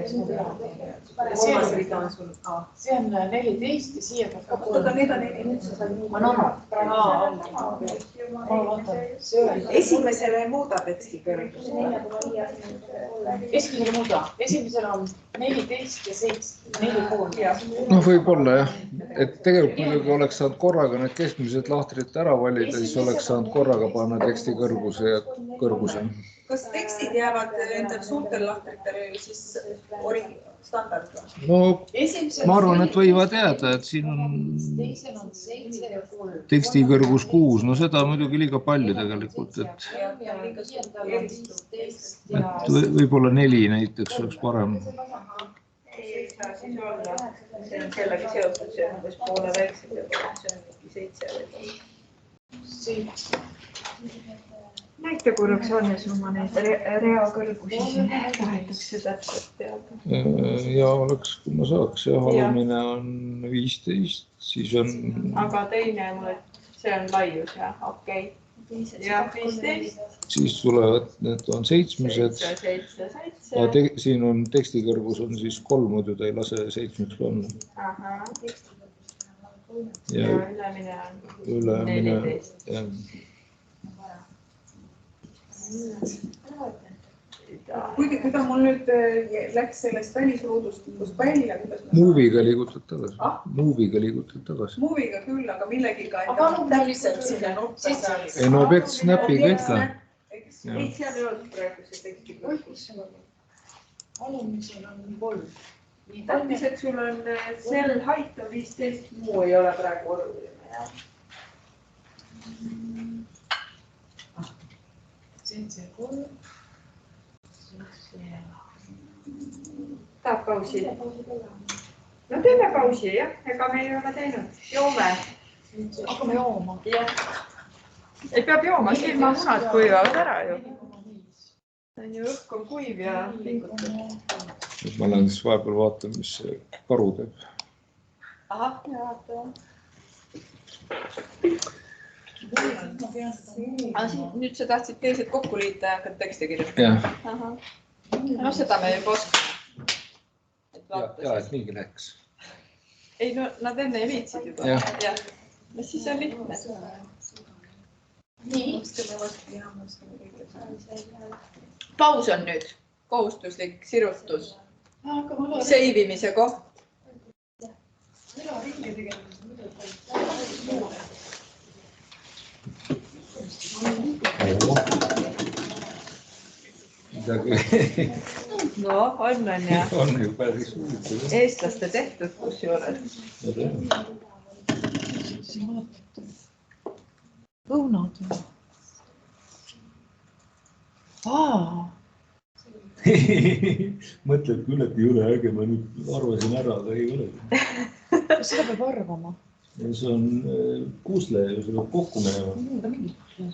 [SPEAKER 4] Kolmas rida on sul A.
[SPEAKER 5] See on 14 ja siia peab ka
[SPEAKER 4] Aga need on 14.
[SPEAKER 5] Ma
[SPEAKER 4] Esimesele muuda teksti kõrgus.
[SPEAKER 5] Esimesele muuda. Esimesel on 14 ja 7. 4,5.
[SPEAKER 1] No võib-olla jah. Et tegelikult kui oleks saanud korraga need keskmised lahtrid ära valida, siis oleks saanud korraga panna teksti kõrguse ja kõrguse.
[SPEAKER 4] Kas tekstid jäävad endal suurtel lahtritel siis standard?
[SPEAKER 1] No ma arvan, et võivad jääda, et siin on teksti kõrgus 6, no seda muidugi liiga palju tegelikult, et võib-olla 4 näiteks oleks parem.
[SPEAKER 2] See on sellega seotud, see on umbes poole väiksem, see on mingi 7 või näite korraks on ja summa neid rea kõrgusi siin tahetakse täpselt teada.
[SPEAKER 1] Ja oleks, kui ma saaks, jah, alumine on 15, siis on...
[SPEAKER 2] Aga teine, see on laius, jah, okei. Ja 15.
[SPEAKER 1] Siis tulevad, need on 7-sed. Siin on teksti kõrgus on siis 3, muidu ta ei lase 7-ks panna.
[SPEAKER 2] Ahah.
[SPEAKER 1] Ja
[SPEAKER 2] ülemine on 14.
[SPEAKER 4] Kui ta mul nüüd läks sellest välisruudustikust välja, kuidas ma...
[SPEAKER 1] Moviga liigutad tagasi. Moviga liigutad tagasi.
[SPEAKER 4] Moviga küll, aga millegiga täpselt sinna noppa saali.
[SPEAKER 1] Ei, no peaks snapiga ikka.
[SPEAKER 2] Ei, seal ei olnud praegu see teksti kõrgus.
[SPEAKER 5] Alumisel on 3.
[SPEAKER 2] Täpis, et sul on cell height on 15, muu ei ole praegu oluline.
[SPEAKER 5] 7,3.
[SPEAKER 2] Tahab pausi? No teeme pausi, jah. Ega me ei ole teinud. Joome.
[SPEAKER 5] Hakkame jooma.
[SPEAKER 2] Ei peab jooma, siin ma munad kuivavad ära ju. On ju õhk on kuiv ja pingutab.
[SPEAKER 1] Ma lähen siis vahepeal vaatan, mis see karu teeb.
[SPEAKER 2] Ahah, vaata. Nüüd sa tahtsid teised kokku liita ja hakkad teksti kirjutama. No seda me juba oskame.
[SPEAKER 1] Ja, et niigi läks.
[SPEAKER 2] Ei, no nad enne ei liitsid juba.
[SPEAKER 1] Jah.
[SPEAKER 2] No siis on lihtne.
[SPEAKER 5] Nii.
[SPEAKER 2] Paus on nüüd. Kohustuslik sirutus.
[SPEAKER 5] Save
[SPEAKER 2] imise koht.
[SPEAKER 1] midagi
[SPEAKER 2] no on ja.
[SPEAKER 1] on ju päris huvitav.
[SPEAKER 2] Eestlaste tehtud kusjuures.
[SPEAKER 5] õunad.
[SPEAKER 1] Mõtled küll, et ei ole äge, ma nüüd arvasin ära, aga ei ole.
[SPEAKER 5] Kas seda peab arvama?
[SPEAKER 1] See on pusle ja see peab kokku minema.
[SPEAKER 5] Mõnda mingit pusle on.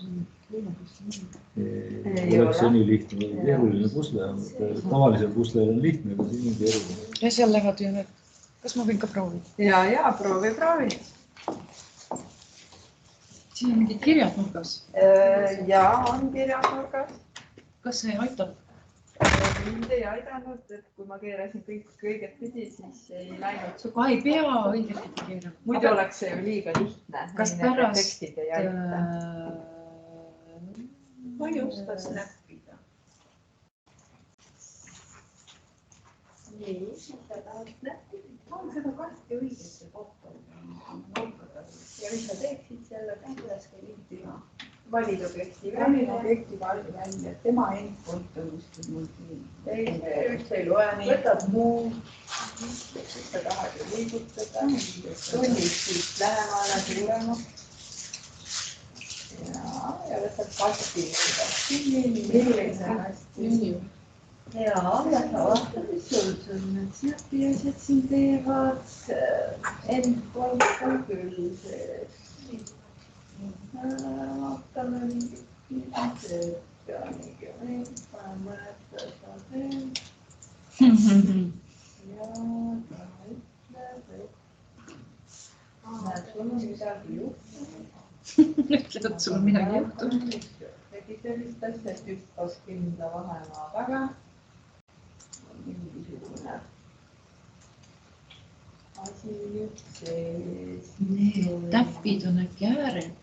[SPEAKER 1] Oleks see nii lihtne, keeruline pusle. Tavalisel pusle on lihtne, aga siin on keeruline.
[SPEAKER 5] Ja seal lähevad ju need. Kas ma võin ka proovida?
[SPEAKER 2] Ja, proovi.
[SPEAKER 5] Siin on mingid kirjad nurgas.
[SPEAKER 2] Ja, on kirjad nurgas.
[SPEAKER 5] Kas see aitab?
[SPEAKER 2] Mind ei aidanud, et kui ma keerasin kõik õiget pidi, siis ei läinud sugu.
[SPEAKER 5] Ei pea õiget pidi keerama.
[SPEAKER 2] Muidu oleks see ju liiga lihtne.
[SPEAKER 5] Kas pärast...
[SPEAKER 2] Tekstid ei aita.
[SPEAKER 4] Ma ei oska snappida.
[SPEAKER 3] Nii, mida tahad snappida?
[SPEAKER 4] On seda kahti õigesse kohta.
[SPEAKER 3] Ja mis sa teeksid sellega, kuidas ka liiti?
[SPEAKER 2] Valid objekti
[SPEAKER 3] Valid objekti välja. Tema endpoint on kuskil mul siin.
[SPEAKER 2] Üks ei loe nii.
[SPEAKER 3] Võtad muu. Sa tahad ju liigutada. Tunnid siis lähemale tulema. Ja võtad kasti. Millise kasti? Ja vaatad, mis sul on need snapi asjad siin teevad. Endpoint on küll see. Vaatame mingid küsimused ja paneme mõned ja ta ütleb, et näed, sul on midagi juhtunud.
[SPEAKER 5] Ütled, et sul on midagi juhtunud.
[SPEAKER 3] Tegi sellist asja, et hüppas kindla vahemaa taga. Mingisugune asi nüüd sees.
[SPEAKER 5] Need täpid on äkki ääred.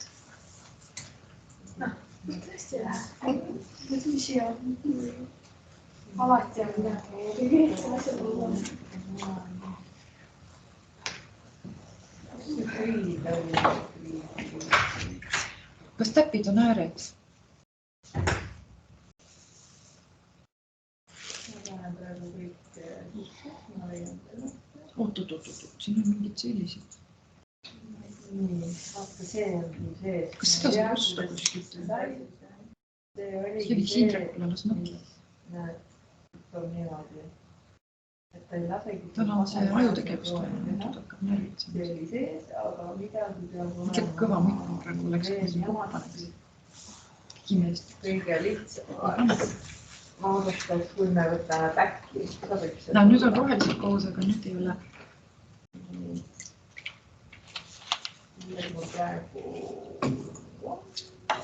[SPEAKER 3] Tõesti läheb. Tõsi on. Alati on midagi.
[SPEAKER 5] Kas täpid on ääred? Oot, siin on mingid sellised.
[SPEAKER 3] Nii, vaata see on sees.
[SPEAKER 5] Kas seda saab osta kuskilt? See oli Hindrekul alles mõtle.
[SPEAKER 3] Näed, on niimoodi. Et ta ei lasegi...
[SPEAKER 5] Tal on see ajutegevust vaja, nüüd hakkab närvitsema.
[SPEAKER 3] See oli sees, aga midagi peab olema...
[SPEAKER 5] Ikka kõva mikro praegu läks, kui siin kokku paneks. Kimeest.
[SPEAKER 3] Kõige lihtsam. Vaadates, kui me võtame back'i.
[SPEAKER 5] No nüüd on rohelised koos, aga nüüd ei ole.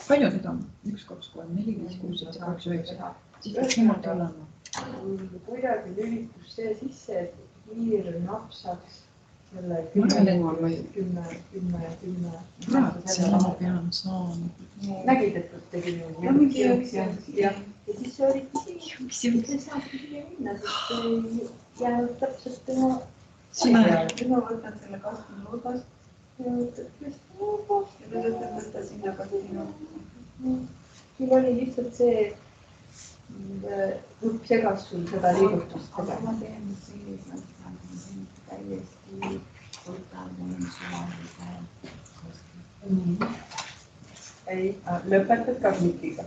[SPEAKER 5] Palju nüüd on? 1, 2, 3, 4, 5, 6, 7, 8, 9. Siis peaks niimoodi olema.
[SPEAKER 3] Kuidagi lülitus see sisse, et kiir napsaks selle 10.
[SPEAKER 5] Kurat, selle ma pean saama.
[SPEAKER 3] Nägid, et tegi mingi ja siis see oligi siin. See saabki siia minna, sest ei jäänud täpselt tema... Ma võtan selle kasti nurgast ja võtad kasti nurgast ja võtad sinna kasti nurgast. Küll oli lihtsalt see segas sul seda liigutust. Aga ma teen sellise, täiesti võtan suvalise kasti. Ei, lõpetad ka klikiga.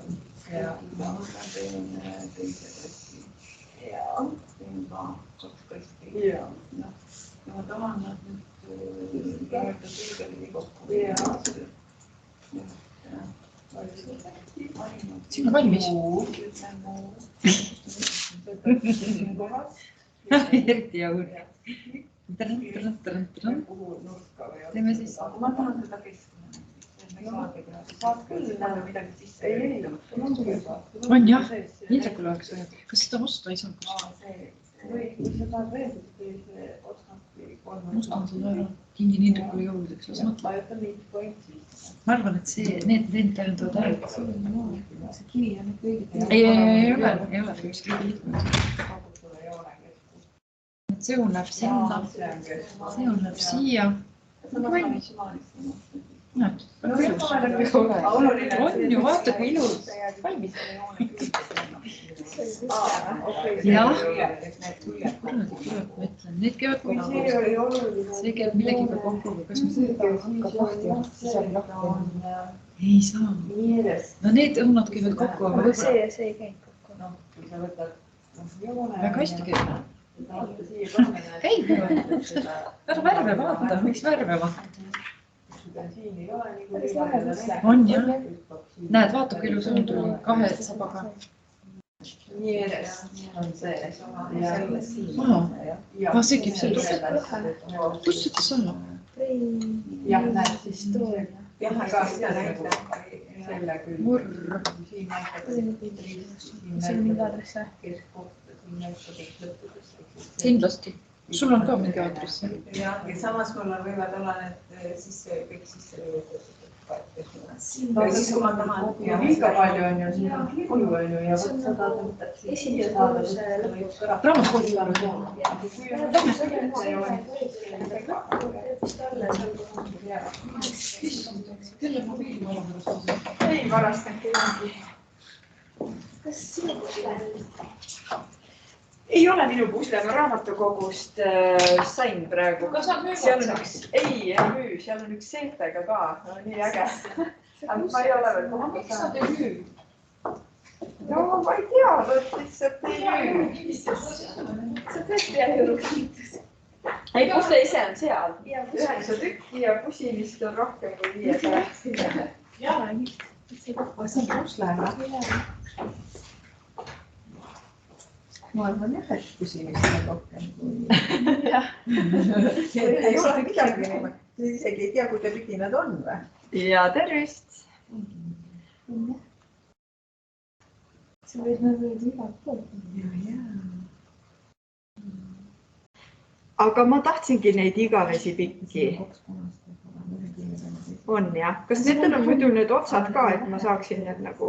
[SPEAKER 3] Ja ma teen teise kasti. Ja teen ka kaks kasti. Ja ma tahan nad nüüd keerata kõigeli kokku. Ja
[SPEAKER 5] siin on valmis. Eriti jaur. Teeme siis.
[SPEAKER 3] Ma tahan seda keskmine. Saad küll midagi sisse.
[SPEAKER 5] On jah, Hindrekul oleks vaja. Kas seda osta ei saa?
[SPEAKER 3] Või kui sa tahad veel, siis otsangi 3.
[SPEAKER 5] Ostan seda ära. Kingin Hindrekule jõuludeks.
[SPEAKER 3] Vajutan neid point siis.
[SPEAKER 5] Ma arvan, et see, need tähendavad ära.
[SPEAKER 3] See kivi on nüüd kõigit.
[SPEAKER 5] Ei ole. Üks kõige lihtne. See unneb sinna. See unneb siia.
[SPEAKER 4] On
[SPEAKER 5] ju, vaata kui ilus.
[SPEAKER 3] valmis.
[SPEAKER 5] Jah. Need käivad kokku. See käib millegiga kokku. Kas me seda hakkab lahti ja siis on lahti? Ei saa. No need õunad käivad kokku.
[SPEAKER 3] Aga see ja see ei käinud kokku.
[SPEAKER 5] Väga hästi käib. Käib ju. Ära värve vaata. Miks värve vaata? On jah. Näed, vaata kui ilus õun tuli. 2 sabaga. Aha, see käib seal tuleb. Kus seda saab?
[SPEAKER 3] Jah, näed siis too.
[SPEAKER 4] Jah, aga seda näitab selle küll.
[SPEAKER 5] Murr.
[SPEAKER 3] See on mingi aadress.
[SPEAKER 5] Kindlasti. Sul on ka mingi aadress.
[SPEAKER 4] Ja samas mul võivad olla need sisse, kõik sisse võivad. Või siis kui ma tahan. Ja liiga palju on ju, siin on kirju on ju ja võtta tõmtab.
[SPEAKER 3] Esimese korruse lõpuks.
[SPEAKER 5] Raamatkoolis
[SPEAKER 3] Ei
[SPEAKER 4] varastanud.
[SPEAKER 3] kas sinu pusle?
[SPEAKER 2] Ei ole minu pusle, ma raamatukogust sain praegu. Seal on üks, ei müü, seal on üks seetega ka, nii äge. Ma ei ole veel kohta.
[SPEAKER 5] Miks sa ei müü?
[SPEAKER 2] No ma ei tea, lihtsalt ei müü.
[SPEAKER 3] sa tõesti jäänud kiitus.
[SPEAKER 2] Ei, pusle ise on seal. 9 tükki ja pusimist on rohkem kui 500.
[SPEAKER 3] See on pusle,
[SPEAKER 6] ma arvan jah, et pusimist on rohkem kui...
[SPEAKER 2] Ei ole midagi.
[SPEAKER 6] Isegi ei tea, kui pidi nad on või?
[SPEAKER 2] Ja tervist.
[SPEAKER 3] see võib nagu igalt poolt.
[SPEAKER 2] Aga ma tahtsingi neid igavesi pikki. On jah. Kas nendel on muidu need otsad ka, et ma saaksin need nagu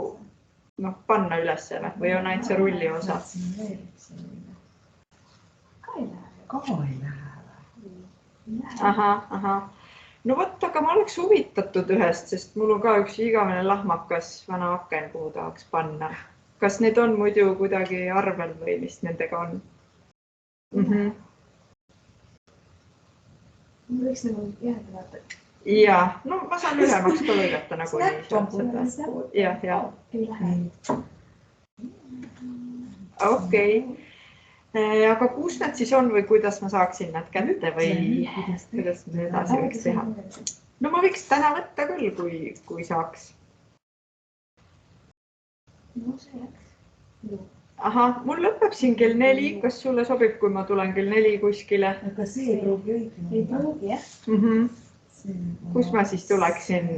[SPEAKER 2] panna ülesse või on ainult see rulli osa?
[SPEAKER 6] Ka ei lähe.
[SPEAKER 2] Aha. No vot, aga ma oleks huvitatud ühest, sest mul on ka üks igavene lahmakas vana aken, kuhu tahaks panna. Kas need on muidu kuidagi arvel või mis nendega on?
[SPEAKER 3] Ma võiks nagu jääda vaata.
[SPEAKER 2] Ja, no ma saan lühemaks ka lõigata nagu nii. Jah.
[SPEAKER 3] Ei lähe.
[SPEAKER 2] Okei. Aga kus nad siis on või kuidas ma saaksin nad kätte või kuidas me edasi võiks teha? No ma võiks täna võtta küll, kui saaks.
[SPEAKER 3] No see läks.
[SPEAKER 2] Aha, mul lõpeb siin kell 4. Kas sulle sobib, kui ma tulen kell 4 kuskile?
[SPEAKER 6] Aga see ei pruugi õige.
[SPEAKER 3] Ei pruugi, jah.
[SPEAKER 2] Kus ma siis tuleksin?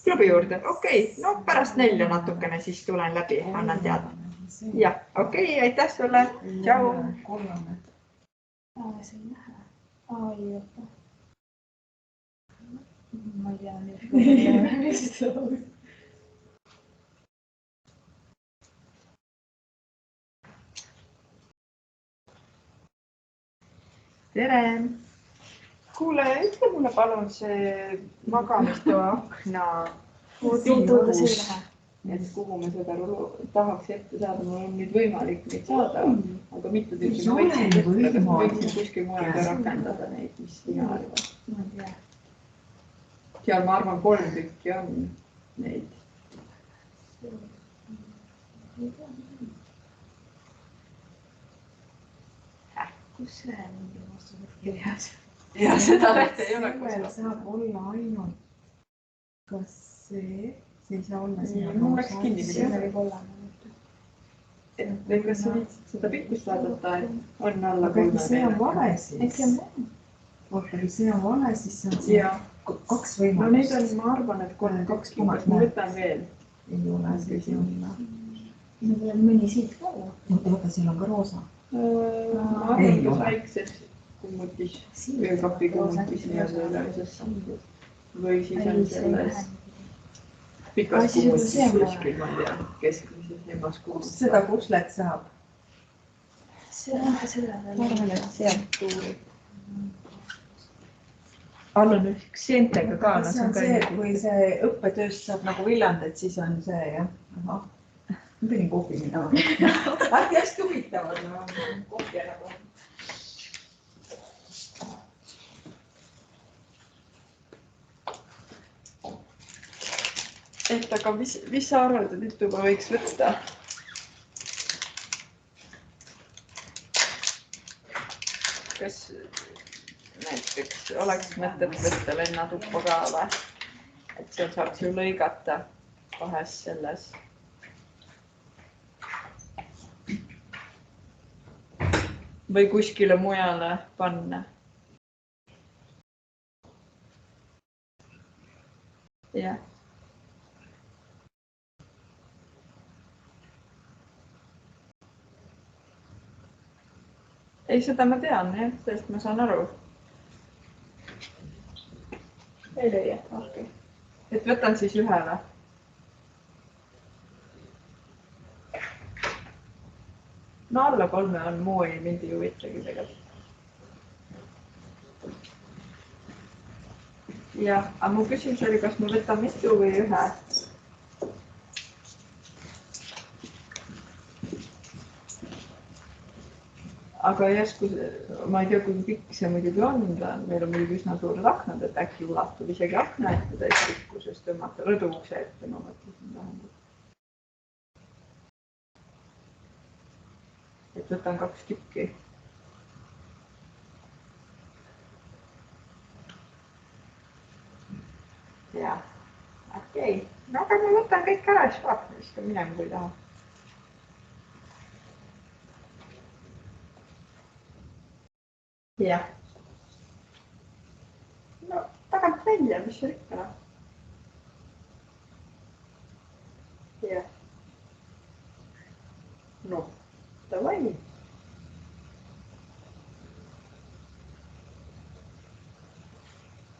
[SPEAKER 2] Klubi juurde. Okei, no pärast 4 natukene siis tulen läbi, annan teada. Jah, okei, aitäh sulle. Tšau.
[SPEAKER 3] See ei lähe. Ei lõpe. Ma ei tea, mis
[SPEAKER 2] Tere! Kuule, ütle mulle palun see magamistoa akna.
[SPEAKER 3] Tuuga see ei lähe.
[SPEAKER 2] Et kuhu me seda tahaks ette saada, mul on nüüd võimalik neid saada, aga mitu tüüpi ma võiksin kuskil mujal ka rakendada neid, mis sina arvad. Seal ma arvan 3 tükki on neid.
[SPEAKER 3] Kus see mingi vastused kirjas?
[SPEAKER 2] Ja seda lehte ei ole.
[SPEAKER 6] Saab olla ainult, kas see ei saa olla siin.
[SPEAKER 2] Mul läks kinni.
[SPEAKER 3] See oli kollane.
[SPEAKER 2] Või kas sa viitsid seda pikkust vaadata, et on alla
[SPEAKER 6] Aga kui see on vale siis, kui see on vale, siis see on see 2 võimalust.
[SPEAKER 2] No neid on, ma arvan, et 3, 2 puhast. Ma võtan veel.
[SPEAKER 6] Ei ole see olla.
[SPEAKER 3] Meil on mõni siit ka.
[SPEAKER 6] Oota, siin on ka roosa.
[SPEAKER 2] Ma arvan, kas väikses kummutis, öökapi kummutis nii-öelda ülemises. Või siis on selles pikas kummutis kuskil, ma ei tea, keskmises emas kuus.
[SPEAKER 6] Kust seda puslet saab?
[SPEAKER 3] Seda veel.
[SPEAKER 2] Ma arvan, et sealt tuuri. all on üks seentega ka.
[SPEAKER 4] See on see, kui see õppetööst saab nagu villand, et siis on see jah. Ma pidin kohvi minema. Hästi huvitavad. Kohvi ära kohe.
[SPEAKER 2] Et aga mis sa arvad, et nüüd juba võiks võtta? Kas näiteks oleks mõtet võtta vennatuppa ka või? Et seal saaks ju lõigata kahes selles. Või kuskile mujale panna. Jah. Ei, seda ma tean, jah, sellest ma saan aru. Ei leia, okei. Et võtan siis ühe või? No alla 3 on muu ei mind ei huvitlegi tegelikult. Jah, aga mu küsimus oli, kas ma võtan mitu või ühe? Aga järsku, ma ei tea, kui pikk see muidugi on, meil on muidugi üsna suured aknad, et äkki ulatub isegi akna ette täis pikkusest tõmmata rõduukse ette, ma mõtlesin tähendab. Et võtan 2 tükki. Jah, okei. No aga ma võtan kõik ära, siis vaatan, mis ka minema kui taha. Jah. No tagant välja, mis see ikka. Jah. No, davai.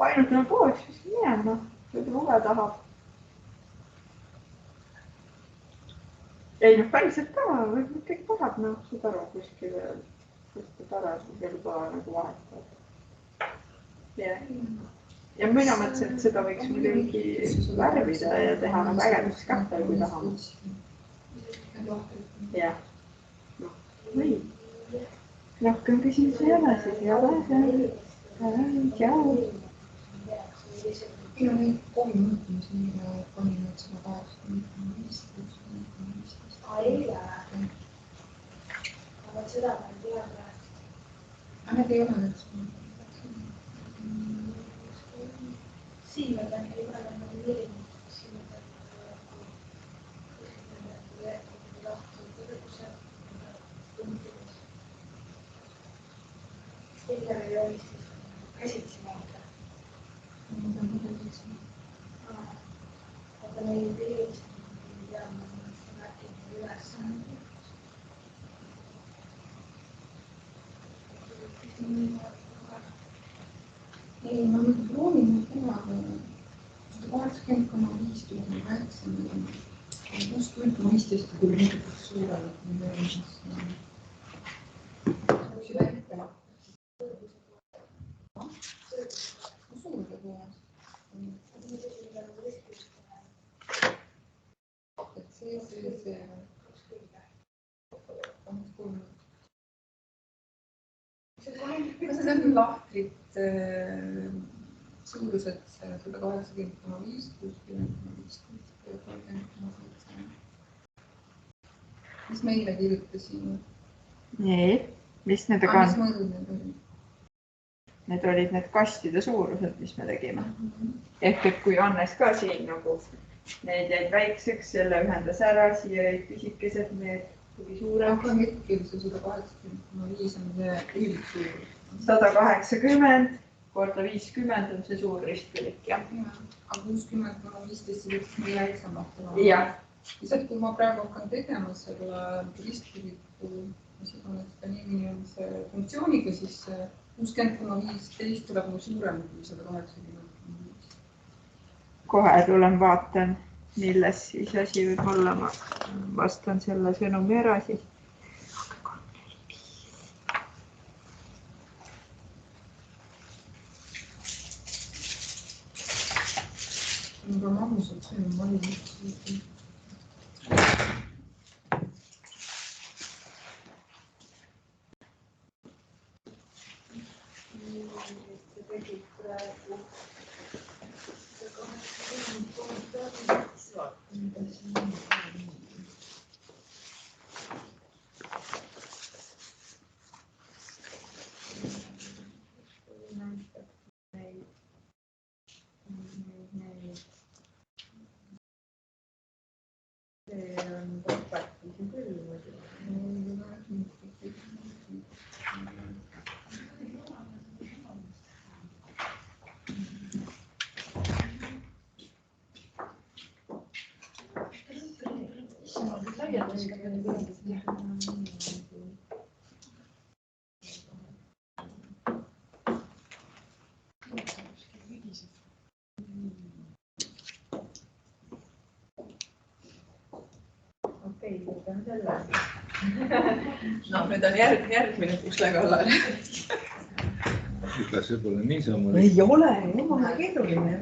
[SPEAKER 2] Ainult no pooleks, mis minema, kui uve tahab. Ei, no päriselt ka, võib kõik tahab, no seda aru kuskile. Sest tore, kui juba nagu vahetavad. Ja mina mõtlesin, et seda võiks muidugi värvida ja teha nagu ägedaks kahte, kui tahame. Jah. No, või. Rohkem küsimusi ei ole, siis ei ole. Tšau.
[SPEAKER 6] Meil on neid 3 mõtlemisi, mille panime 185.
[SPEAKER 3] Eile. Aga seda ma ei tea praegu.
[SPEAKER 6] Aga need ei ole nüüd.
[SPEAKER 3] Siimed on ei ole nagu 4. Siimed on lahtud võrguse tundides. Eile oli olistis käsitsi vaata. Aga neil piiris ei tea, ma märgin üles.
[SPEAKER 6] Ei, ma nüüd proovin teha 180,5 tundi väiksem. 60,15 kui näiteks suurelt. Kui seda ette lahti. Suurle puhas. Et see. Kas see on lahtrid suurused 180,5, 60,15 ja 30,7? Mis meile kirjutasime?
[SPEAKER 2] Nii, mis nendega on?
[SPEAKER 6] Mis mõõdud need olid?
[SPEAKER 2] Need olid need kastide suurused, mis me tegime. Ehk et kui Annes ka siin nagu need jäid väikseks, selle ühendas ära, siia jäid pisikesed, need tuli suuremaks.
[SPEAKER 6] Aga hetkel see 180,5 on see üldsuurus.
[SPEAKER 2] 180 korda 50 on see suur ristpilik, jah.
[SPEAKER 6] Aga 60,15 see võiks nii väiksem lahti.
[SPEAKER 2] Jah.
[SPEAKER 6] Lihtsalt kui ma praegu hakkan tegema selle ristpiliku, mis ta nimi on see funktsiooniga, siis 60,15 tuleb mu suurem kui 180,5.
[SPEAKER 2] Kohe tulen vaatan, milles siis asi võib olla. Ma vastan selle sõnumi ära siis.
[SPEAKER 6] ausalt, see on valmis.
[SPEAKER 2] See on topeltisi küll muidu. Okei, võtame selle.
[SPEAKER 4] No nüüd on järgmine pusle kallal.
[SPEAKER 1] Ega see pole niisama.
[SPEAKER 4] Ei ole, jumala keeruline.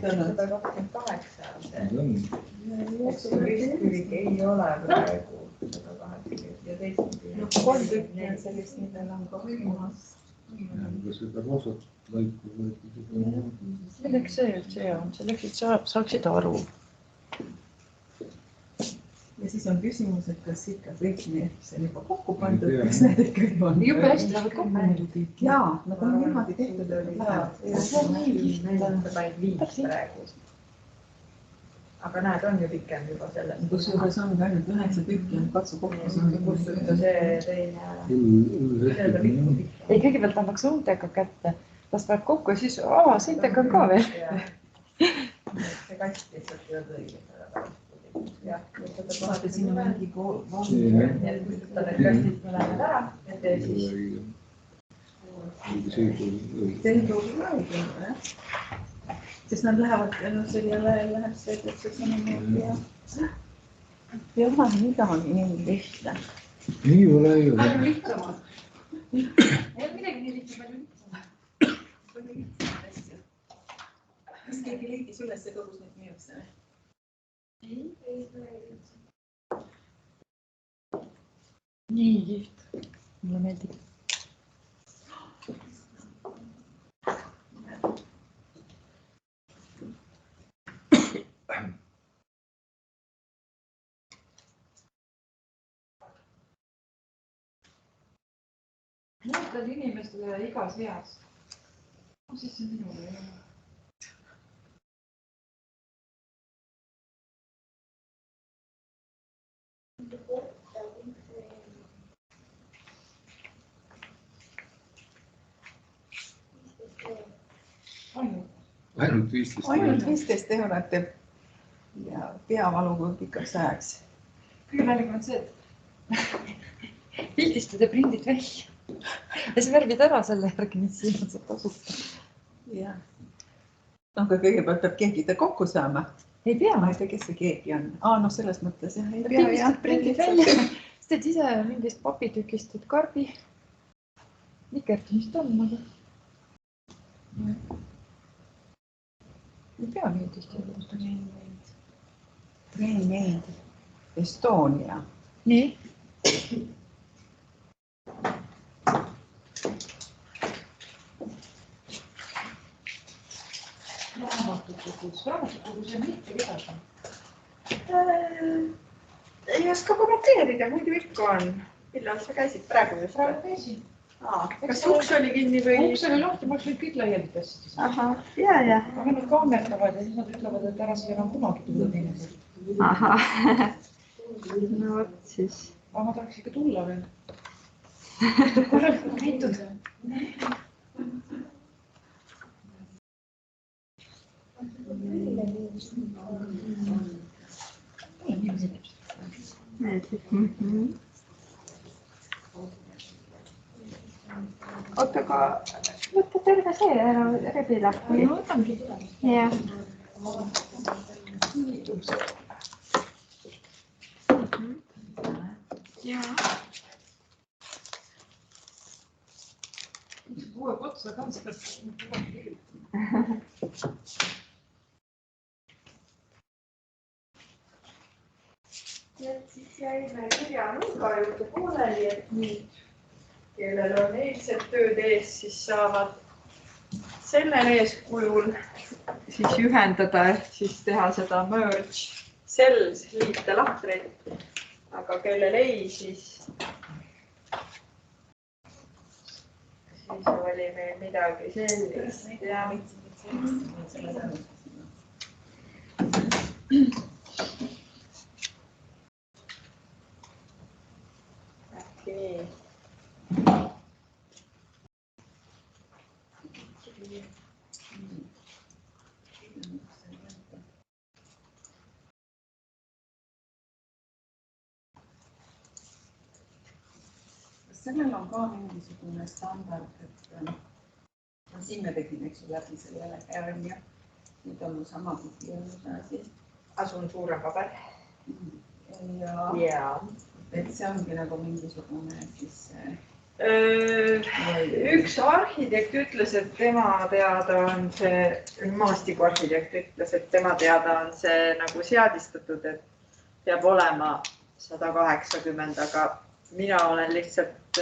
[SPEAKER 2] 188. Ristkülik ei ole praegu 180 ja teistpidi.
[SPEAKER 4] 3 tükki on sellist, millel on ka võimas.
[SPEAKER 1] Aga seda roosat laiku võetud.
[SPEAKER 3] Selleks see üldse on, selleks, et saaksid aru.
[SPEAKER 4] Ja siis on küsimus, et kas ikka kõik need on juba kokku pandud, kas need ikkagi on.
[SPEAKER 3] Jube hästi lähevad kokku muidu kõik.
[SPEAKER 4] Jaa, nad on niimoodi tehtud, et lähevad.
[SPEAKER 2] See on nii kihvt, näitab vaid 5 praegu. Aga näed, on ju pikem juba sellest.
[SPEAKER 4] Kusjuures ongi ainult 9 tükki on katsu kokku.
[SPEAKER 2] Kustuta see teine ära.
[SPEAKER 3] Ei, kõigepealt annaks õuntega kätte, las peab kokku ja siis, seintega on ka veel.
[SPEAKER 2] See kast lihtsalt ei ole õige. Jah,
[SPEAKER 4] Vaata, siin on mingi
[SPEAKER 2] kustutad need kastid mõlemad ära ja tee siis.
[SPEAKER 4] See ei toogi õige, jah. Sest nad lähevad, sellele läheb see, et see samamoodi ja. Ei ole midagi nii lihtne.
[SPEAKER 1] Nii ole ju.
[SPEAKER 6] Palju lihtsamad.
[SPEAKER 3] Ei ole midagi nii lihtsa, palju lihtsamad.
[SPEAKER 4] Palju lihtsamad asju. Kas keegi leidis üles see kodus neid müüakse?
[SPEAKER 3] Nii kihvt. Mulle meeldib. Mõtled inimestele igas eas. Siis see minule ei ole.
[SPEAKER 1] Ainult 15.
[SPEAKER 4] Ainult 15 eurot ja peavalu kui pikaks ajaks.
[SPEAKER 3] Kõige naljakam on see, et pildistad ja prindid välja. Ja siis värvid ära selle järgi, mis siin on see tasuta.
[SPEAKER 4] Jah. Aga kõigepealt peab keegi ta kokku saama.
[SPEAKER 3] Ei pea.
[SPEAKER 4] Ma ei tea, kes see keegi on. No selles mõttes jah.
[SPEAKER 3] Pildistad prindid välja. Siis teed ise mingist papitükist, et karbi. Nikertumist on, aga... Ei pea nii tihti.
[SPEAKER 4] Trainmade Estonia.
[SPEAKER 3] Nii. Raamatukogus on mitte kedagi.
[SPEAKER 2] Ei oska kommenteerida, muidu ikka on. Millal sa käisid praegu just?
[SPEAKER 3] Praegu käisin.
[SPEAKER 2] Kas uks oli kinni või?
[SPEAKER 3] Uks oli lahti, ma olin kõik laiali tõstis.
[SPEAKER 2] Ahah, ja.
[SPEAKER 3] Aga nad kaamerdavad ja siis nad ütlevad, et ära siia enam kunagi tulla teinesid.
[SPEAKER 2] Ahah. No vot siis.
[SPEAKER 3] Aga ma tahaks ikka tulla veel. Korralikult käitud.
[SPEAKER 2] Oota, aga võtta terve see ära rebi lahti.
[SPEAKER 3] No võtangi.
[SPEAKER 2] Jah. Jaa.
[SPEAKER 3] Uue kotsa ka seda.
[SPEAKER 2] jäime kirjanurga juurde pooleli, et nüüd, kellel on eilsed tööd ees, siis saavad sellel eeskujul siis ühendada ehk siis teha seda merge cells, liita lahtreid, aga kellel ei, siis oli meil midagi sellist ja äkki nii.
[SPEAKER 3] Sellel on ka mingisugune standard, et siin me tegime, eks ju, läbi sellele RM ja nüüd on sama pidi asi.
[SPEAKER 2] Asun suurem paber.
[SPEAKER 3] Ja et see ongi nagu mingisugune siis...
[SPEAKER 2] Üks arhitekt ütles, et tema teada on see, maastikuarhitekt ütles, et tema teada on see nagu seadistatud, et peab olema 180, aga mina olen lihtsalt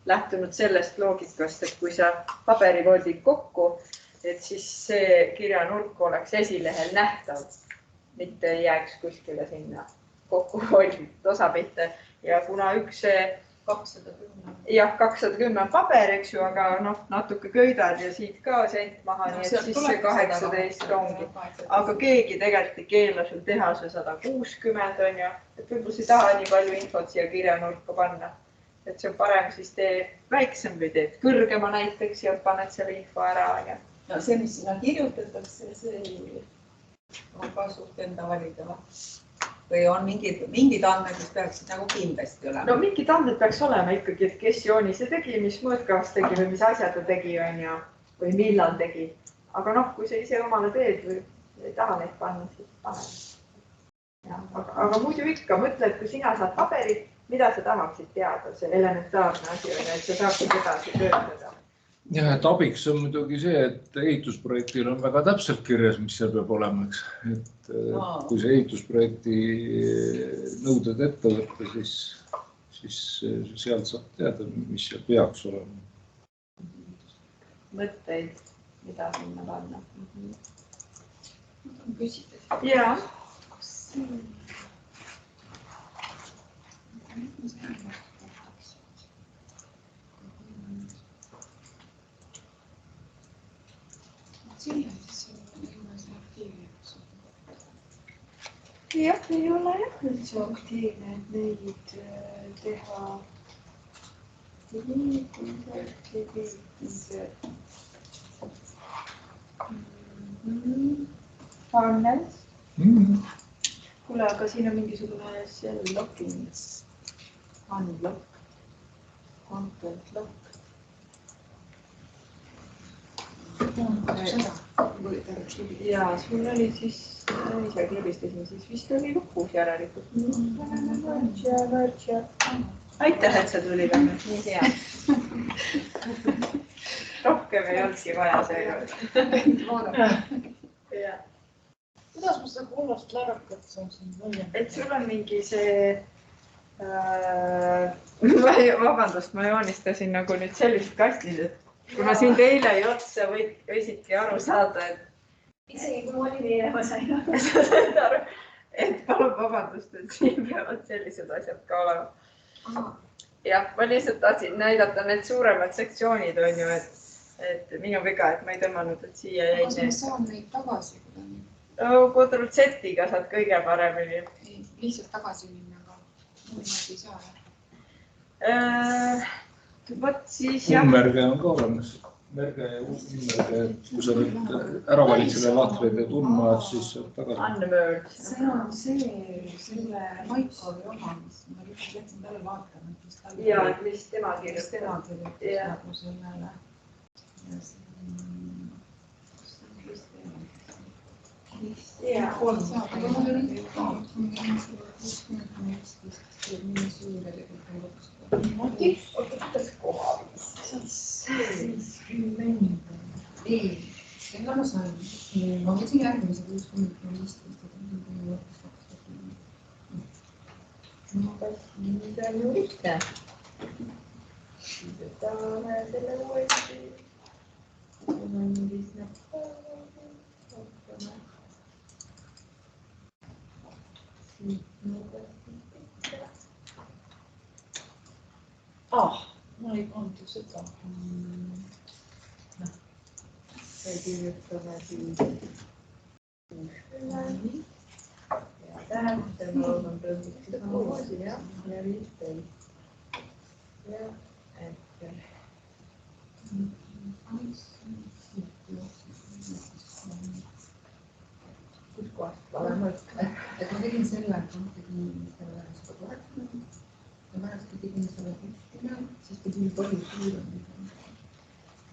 [SPEAKER 2] lähtunud sellest loogikast, et kui sa paberi voldid kokku, et siis see kirjanurk oleks esilehel nähtav, mitte ei jääks kuskile sinna kokku voldid osapihte. Ja kuna üks
[SPEAKER 6] 210.
[SPEAKER 2] Jah, 210 paber, eks ju, aga natuke köidad ja siit ka sent maha, nii et siis see 18 ongi. Aga keegi tegelikult ei keela sul teha see 160 on ju, et võib-olla sa ei taha nii palju infot siia kirjanurka panna. Et see on parem, siis tee väiksem või teed kõrgema näiteks ja paned selle info ära.
[SPEAKER 3] No see, mis sinna kirjutatakse, see on ka suht enda valida. Või on mingid andmed, mis peaksid nagu kindlasti olema?
[SPEAKER 2] No mingid andmed peaks olema ikkagi, et kes joonise tegi, mis mõõtkavas tegi või mis asja ta tegi on ja, või millal tegi. Aga kui sa ise omale teed või ei taha neid panna, siis pane. Aga muidu ikka mõtle, et kui sina saad paberit, mida sa tahaksid teada, see elementaarne asi on, et sa saaksid edasi töötada.
[SPEAKER 1] Ja, et abiks on muidugi see, et ehitusprojektil on väga täpselt kirjas, mis seal peab olema. Et kui see ehitusprojekti nõuded ette võtta, siis sealt saab teada, mis seal peaks olema.
[SPEAKER 2] Mõtteid, mida sinna panna.
[SPEAKER 6] Küsida.
[SPEAKER 2] Jaa. Jah, ei ole üldse aktiivne, et neid teha. Funnels. Kuule, aga siin on mingisugune cell locking. Unlock. Content lock. Ja sul oli siis, ise klibistasin, siis vist oli lukus järelikult. Aitäh, et sa tulid, on nii hea. Rohkem ei olnudki vaja seega.
[SPEAKER 6] Kuidas ma seda kullast lärakat saan siin välja?
[SPEAKER 2] Et sul on mingi see, vabandust, ma joonistasin nagu nüüd sellist kastid, et kuna sind eile ei otsa, võisidki aru saada, et
[SPEAKER 3] isegi kui ma olin eile, ma sain aru.
[SPEAKER 2] Sa said aru, et palun vabandust, et siin peavad sellised asjad ka olema. Jah, ma lihtsalt tahtsin näidata need suuremad sektsioonid on ju, et minu viga, et ma ei tõmmanud, et siia jäi.
[SPEAKER 6] Kas ma saan neid tagasi?
[SPEAKER 2] Ctrl-Z-iga saad kõige paremini.
[SPEAKER 6] Lihtsalt tagasi minna, aga muud ei saa.
[SPEAKER 2] Võt siis jah.
[SPEAKER 1] Ummärge on ka olemas. Märge ja ummärge, kui sa nüüd ära valid selle lahtreid ja tundma, siis saab tagasi.
[SPEAKER 2] Unmerge.
[SPEAKER 3] See on selle Maikovi oma, mis ma jätsin talle vaatama.
[SPEAKER 2] Ja, mis tema kirjutas.
[SPEAKER 3] Tema kirjutas nagu sellele.
[SPEAKER 2] Ja,
[SPEAKER 6] kolm saab. Aga ma olen ikka.
[SPEAKER 2] Otas koha.
[SPEAKER 6] Siis ei, ega ma sain. Ma võtsin järgmise 60-15.
[SPEAKER 2] see on ju lihtne. Võtame selle uuesti. On siis näppa. Ootame. Siit nurgast.
[SPEAKER 5] Ma ei pannud ju seda.
[SPEAKER 2] Kirjutame siis 60. Ja tähendab, on tõusnud uusi ja 15. Ja ette. Kus kohast olen mõtle?
[SPEAKER 6] Et ma tegin selle, et ma tegin selle 180 ja pärast tegin selle 60, siis tegin palju suurem.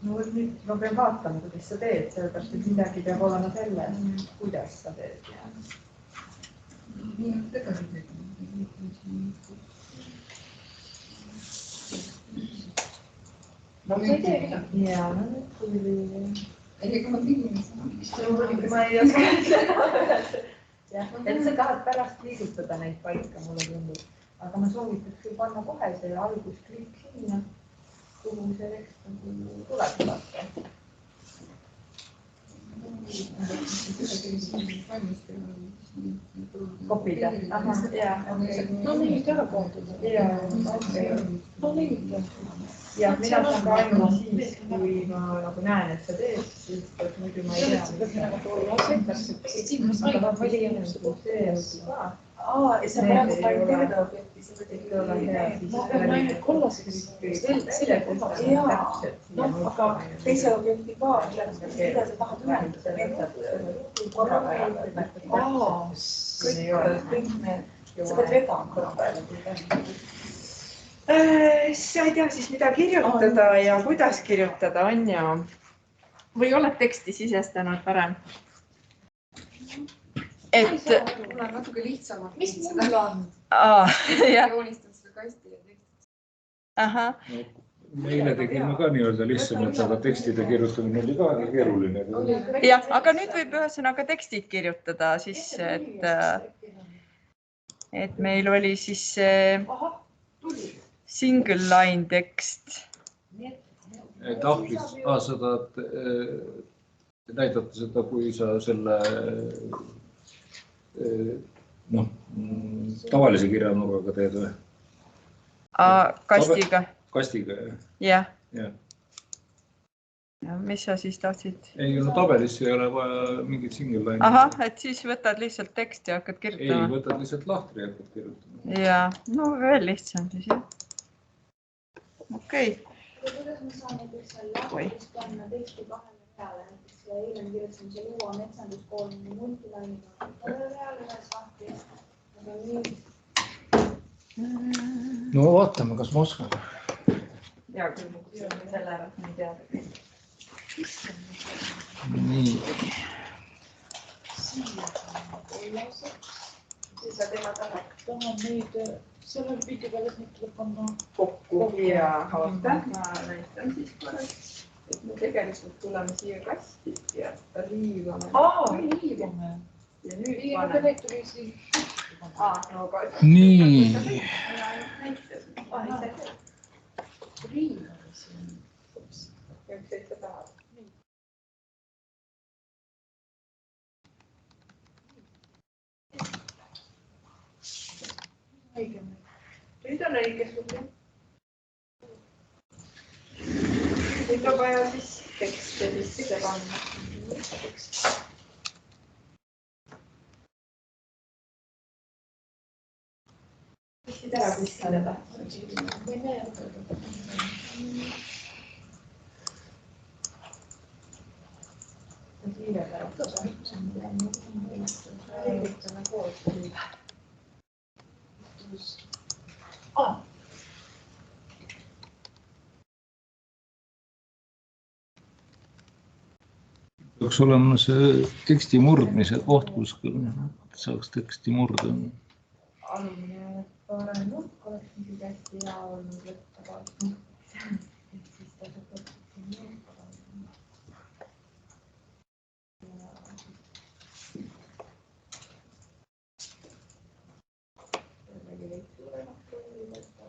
[SPEAKER 2] No nüüd ma pean vaatama, kuidas sa teed, sellepärast et midagi peab olema selles, kuidas sa teed.
[SPEAKER 6] Nii on tegema tegema.
[SPEAKER 2] No sa ei tee midagi. Jaa, no nüüd tuli.
[SPEAKER 6] Ega ma tegin seda.
[SPEAKER 2] Ma ei oska öelda. Et sa tahad pärast liigutada neid paika, mulle tundub. Aga ma soovitaks küll panna kohe see algusklikk sinna, kuhu see tekst tuleb vaata. Kopida.
[SPEAKER 5] No neid ära koondada.
[SPEAKER 2] Ja mina saan ka ainult siis, kui ma nagu näen, et sa teed, siis muidu ma ei tea.
[SPEAKER 5] See praegu panin terve objekti, see võtegi. Ma pean näinud kollaseks selle koha. Jaa, aga teise objekti ka, mida sa tahad öelda. Sa pead vedama.
[SPEAKER 2] Sa ei tea siis, mida kirjutada ja kuidas kirjutada on ja... Või oled teksti sisestanud varem?
[SPEAKER 6] Mul on natuke lihtsamalt.
[SPEAKER 5] Mis mul on?
[SPEAKER 6] Joonistad seda kasti ja tekstid.
[SPEAKER 2] Aha.
[SPEAKER 1] Meile tegime ka nii-öelda lihtsamalt, aga tekstide kirjutamine oli ka keeruline.
[SPEAKER 2] Jah, aga nüüd võib ühesõnaga tekstid kirjutada siis, et meil oli siis single line tekst.
[SPEAKER 1] Tahvlis, sa tahad näidata seda, kui sa selle tavalise kirjanurgaga teed või?
[SPEAKER 2] Kastiga.
[SPEAKER 1] Kastiga,
[SPEAKER 2] jah.
[SPEAKER 1] Jah.
[SPEAKER 2] Ja mis sa siis tahtsid?
[SPEAKER 1] Ei, no tabelis ei ole vaja mingit single line.
[SPEAKER 2] Aha, et siis võtad lihtsalt teksti ja hakkad kirjutama.
[SPEAKER 1] Ei, võtad lihtsalt lahtri ja hakkad kirjutama.
[SPEAKER 2] Ja, no veel lihtsam siis, jah. Okei.
[SPEAKER 3] Kuidas me saame näiteks seal lahtis panna teksti kahele peale, näiteks eile me kirjutasime see luua metsanduskoolini multilainiga kahele peale ühes lahtis, aga nüüd...
[SPEAKER 1] No vaatame, kas ma oskan.
[SPEAKER 2] Ja, kui ma kusime selle ära, et ma ei teada.
[SPEAKER 1] Nii.
[SPEAKER 2] Siis sa tema tahad.
[SPEAKER 5] Tahan neid, sellel pildi peal, et nüüd tuleb panna
[SPEAKER 2] kokku. Ja oota, ma näitan siis korras, et me tegelikult tuleme siia kasti ja riivame.
[SPEAKER 5] Riivame.
[SPEAKER 2] Ja nüüd
[SPEAKER 5] Riivame,
[SPEAKER 2] paneme.
[SPEAKER 5] need tuli siin.
[SPEAKER 2] No ka.
[SPEAKER 1] Nii.
[SPEAKER 5] Riivame siin.
[SPEAKER 2] Üks ei seda tahab.
[SPEAKER 5] Õigem.
[SPEAKER 2] Nüüd on õige sul. Nüüd on vaja siis tekste sisse panna. Mis siit ära kustada?
[SPEAKER 5] Võime jätkata.
[SPEAKER 2] Kiire pärast. Liigutame koos.
[SPEAKER 1] Peaks olema see teksti murdmise koht kuskil, saaks teksti murda.
[SPEAKER 2] Alumine parem nurk oleks nii hästi hea olnud võtta vastu. Et siis ta saab siin nurka panna. Jällegi veits suuremat kooli võtta.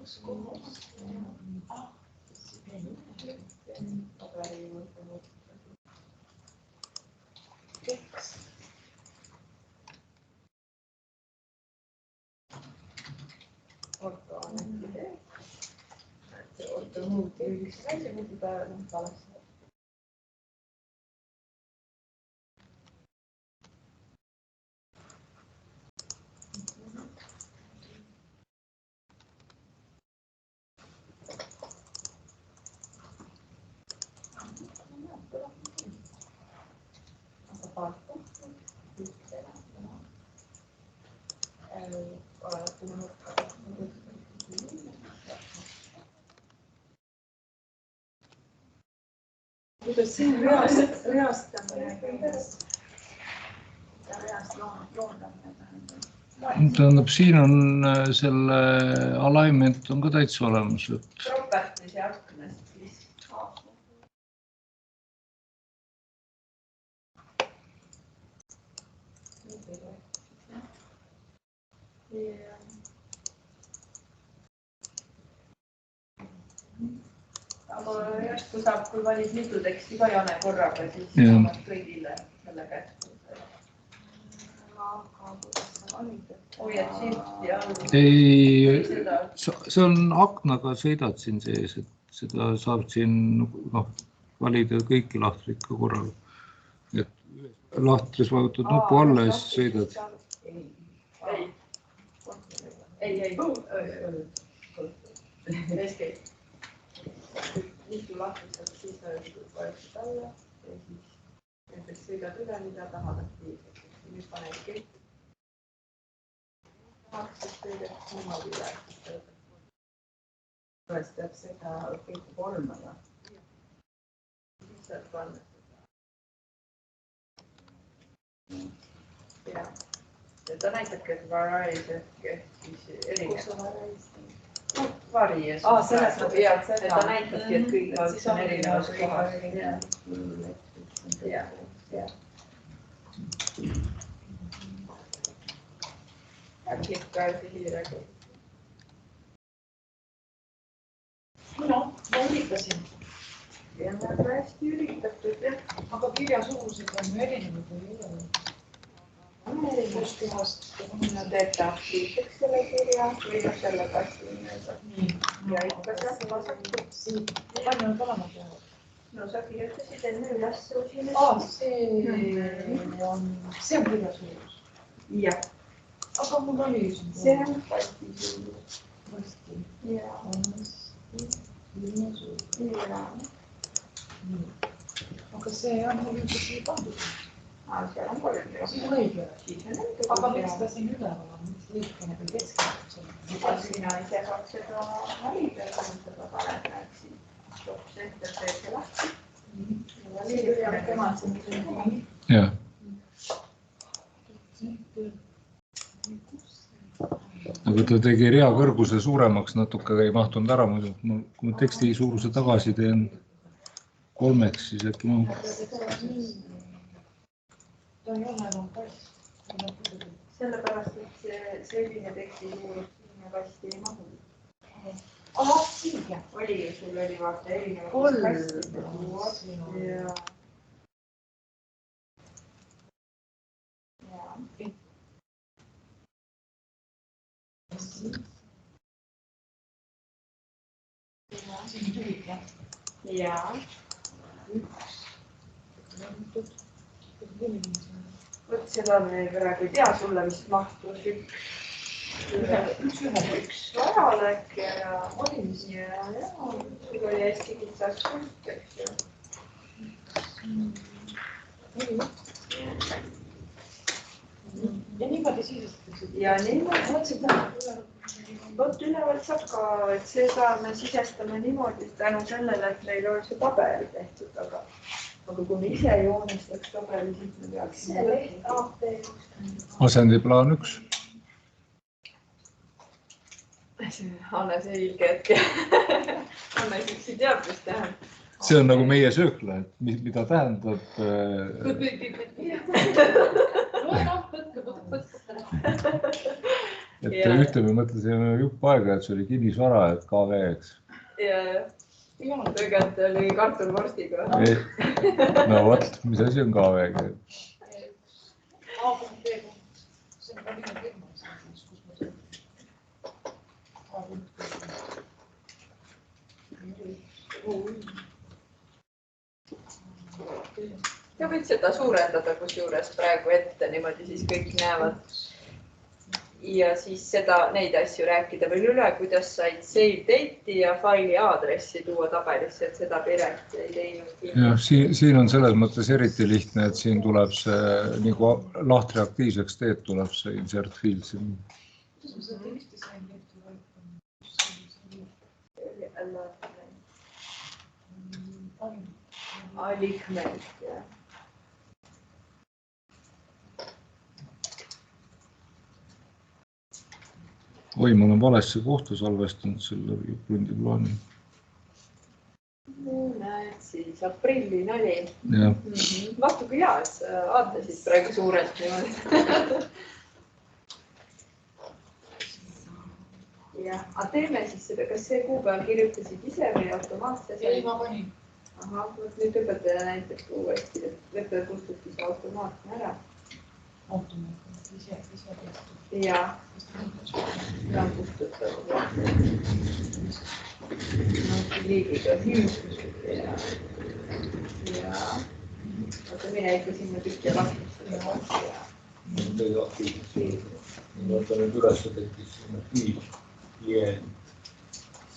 [SPEAKER 3] Kuidas see reastamine käimas? Reast loondamine tähendab?
[SPEAKER 1] Tähendab, siin on selle alignment on ka täitsa olemas.
[SPEAKER 2] Propertise aknast siis. Aga järsku saab, kui valid mitu teksti ka Jane korraga, siis saavad kõigile selle kätte.
[SPEAKER 3] Aga kuidas sa valid?
[SPEAKER 2] Hoiad silti all.
[SPEAKER 1] Ei, see on aknaga sõidad siin sees, et seda saab siin valida kõiki lahtrid ka korraga. Et lahtris vajutad nupu alla ja siis sõidad.
[SPEAKER 2] Ei. Mitu lahtrised, siis vajutad alla ja siis näiteks sõidad üle, mida tahad aktiivselt. Nüüd paned kõik. Tahaks kõigest niimoodi üle.
[SPEAKER 4] Tõesti teab seda kõik kolmada.
[SPEAKER 2] Siis saad panna seda. Ja ta näitabki, et variise siis erinevalt. Varies.
[SPEAKER 4] Selles mõttes, et seda.
[SPEAKER 2] Ta näitabki, et kõik on erinevas kohas. Ja. Klikka hiirega.
[SPEAKER 3] No, ma üritasin.
[SPEAKER 2] Ja on väga hästi üritatud, jah.
[SPEAKER 3] Aga kirjasuurused on erinevad või ei ole? Erinevust kohast.
[SPEAKER 2] No teete aktiivseks selle kirja või selle kasti nimega. Ja ikka sealt vasakut.
[SPEAKER 3] Palju on olema peavad?
[SPEAKER 2] No sa kirjutasid enne üles siin.
[SPEAKER 3] See on kirjasuurus.
[SPEAKER 2] Jah.
[SPEAKER 3] Aga mul oli siin.
[SPEAKER 2] See on kasti suurus.
[SPEAKER 3] Kasti.
[SPEAKER 2] Ja.
[SPEAKER 3] Aga see on mul üldsegi pandud.
[SPEAKER 2] Seal on kolm.
[SPEAKER 3] See on õige. Aga miks ta siin üleval on? Miks lõikene või keskelt?
[SPEAKER 2] Sina ise saad seda valida, kui seda paned rääksin. Stopp center teed see lahti.
[SPEAKER 1] Jah. Aga ta tegi rea kõrguse suuremaks, natuke ei mahtunud ära muidu. Kui ma teksti suuruse tagasi teen 3-ks, siis äkki mahub.
[SPEAKER 3] Ta ei ole enam kast.
[SPEAKER 2] Sellepärast, et see selline teksti suurus sinna kasti ei mahu.
[SPEAKER 3] Aha, selge.
[SPEAKER 2] Oli ju, sul oli vaata erinevad kastid. Ja. Võt seda me praegu ei tea, sulle vist mahtus üks ajal äkki ja sul oli hästi kitsas kust, eks ju.
[SPEAKER 3] Ja niimoodi sisestatakse.
[SPEAKER 2] Ja niimoodi. Võt ülevalt saab ka, et seda me sisestame niimoodi tänu sellele, et meil on see tabel tehtud, aga kui me ise joonistaks tabeli, siis me peaksime
[SPEAKER 1] Asendiplaan 1.
[SPEAKER 2] Anne see ilge hetke. Anne üksi teab, mis tähendab.
[SPEAKER 1] See on nagu meie söökla, et mida tähendab... et ühte me mõtlesime jupp aega, et see oli kinnisvara, et KV, eks.
[SPEAKER 2] Ja tegelikult oli kartulvorstiga.
[SPEAKER 1] No vot, mis asi on KV?
[SPEAKER 5] See on ka minu firma, kus ma töötan.
[SPEAKER 2] Ja võid seda suurendada kusjuures praegu ette, niimoodi siis kõik näevad. Ja siis neid asju rääkida veel üle, kuidas said save date'i ja faili aadressi tuua tabelisse, et seda Piret ei teinud.
[SPEAKER 1] Ja, siin on selles mõttes eriti lihtne, et siin tuleb see nagu lahtri aktiivseks teed, tuleb see insert field siin.
[SPEAKER 2] Alignment, jah.
[SPEAKER 1] Oi, ma olen valesse kohta salvestanud selle prindiplaani.
[SPEAKER 2] No näed siis, aprilli nali.
[SPEAKER 1] Jah.
[SPEAKER 2] Vastu kui hea, et sa vaatasid praegu suurelt niimoodi. Jah, aga teeme siis seda, kas see kuupäev kirjutasid ise või automaatselt?
[SPEAKER 5] Ei, ma panin.
[SPEAKER 2] Aha, nüüd õpetaja näitab uuesti, et lõppev kustutis automaatne ära.
[SPEAKER 5] Automaatne, ise tehtud.
[SPEAKER 2] Jaa, ta on kustutanud. Liigiga ja oota, mine ikka sinna tükki vastu.
[SPEAKER 1] Võtta nüüd üles, et tekkis klient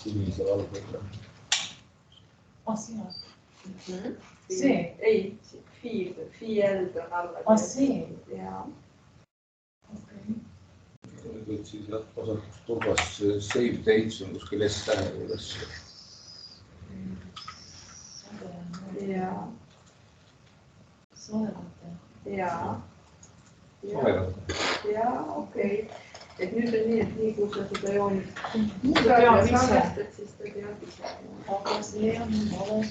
[SPEAKER 1] sinise valgega.
[SPEAKER 5] Sina? See?
[SPEAKER 2] Ei, field on alla.
[SPEAKER 5] See?
[SPEAKER 2] Jaa.
[SPEAKER 1] Nüüd siis jah, vasakus turbas save dates on kuskil S-tähe juures.
[SPEAKER 2] Jaa.
[SPEAKER 5] Soojavate.
[SPEAKER 2] Jaa.
[SPEAKER 1] Soojavate.
[SPEAKER 2] Jaa, okei. Et nüüd on nii, et nii kui sa seda joonist
[SPEAKER 5] salvestad,
[SPEAKER 2] siis ta teab ise.
[SPEAKER 5] Aga see on vales.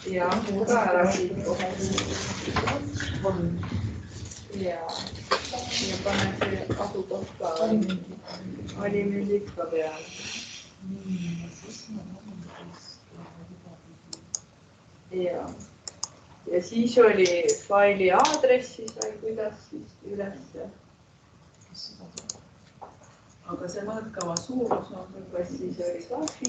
[SPEAKER 2] Jaa, ka ära siit kohe. Jaa. Ja pane see asukoht ka. Alimendi ikka peal. Jaa. Ja siis oli faili aadressi sai, kuidas siis üles.
[SPEAKER 4] Aga see mõõtkava suurus on,
[SPEAKER 2] kas siis oli ka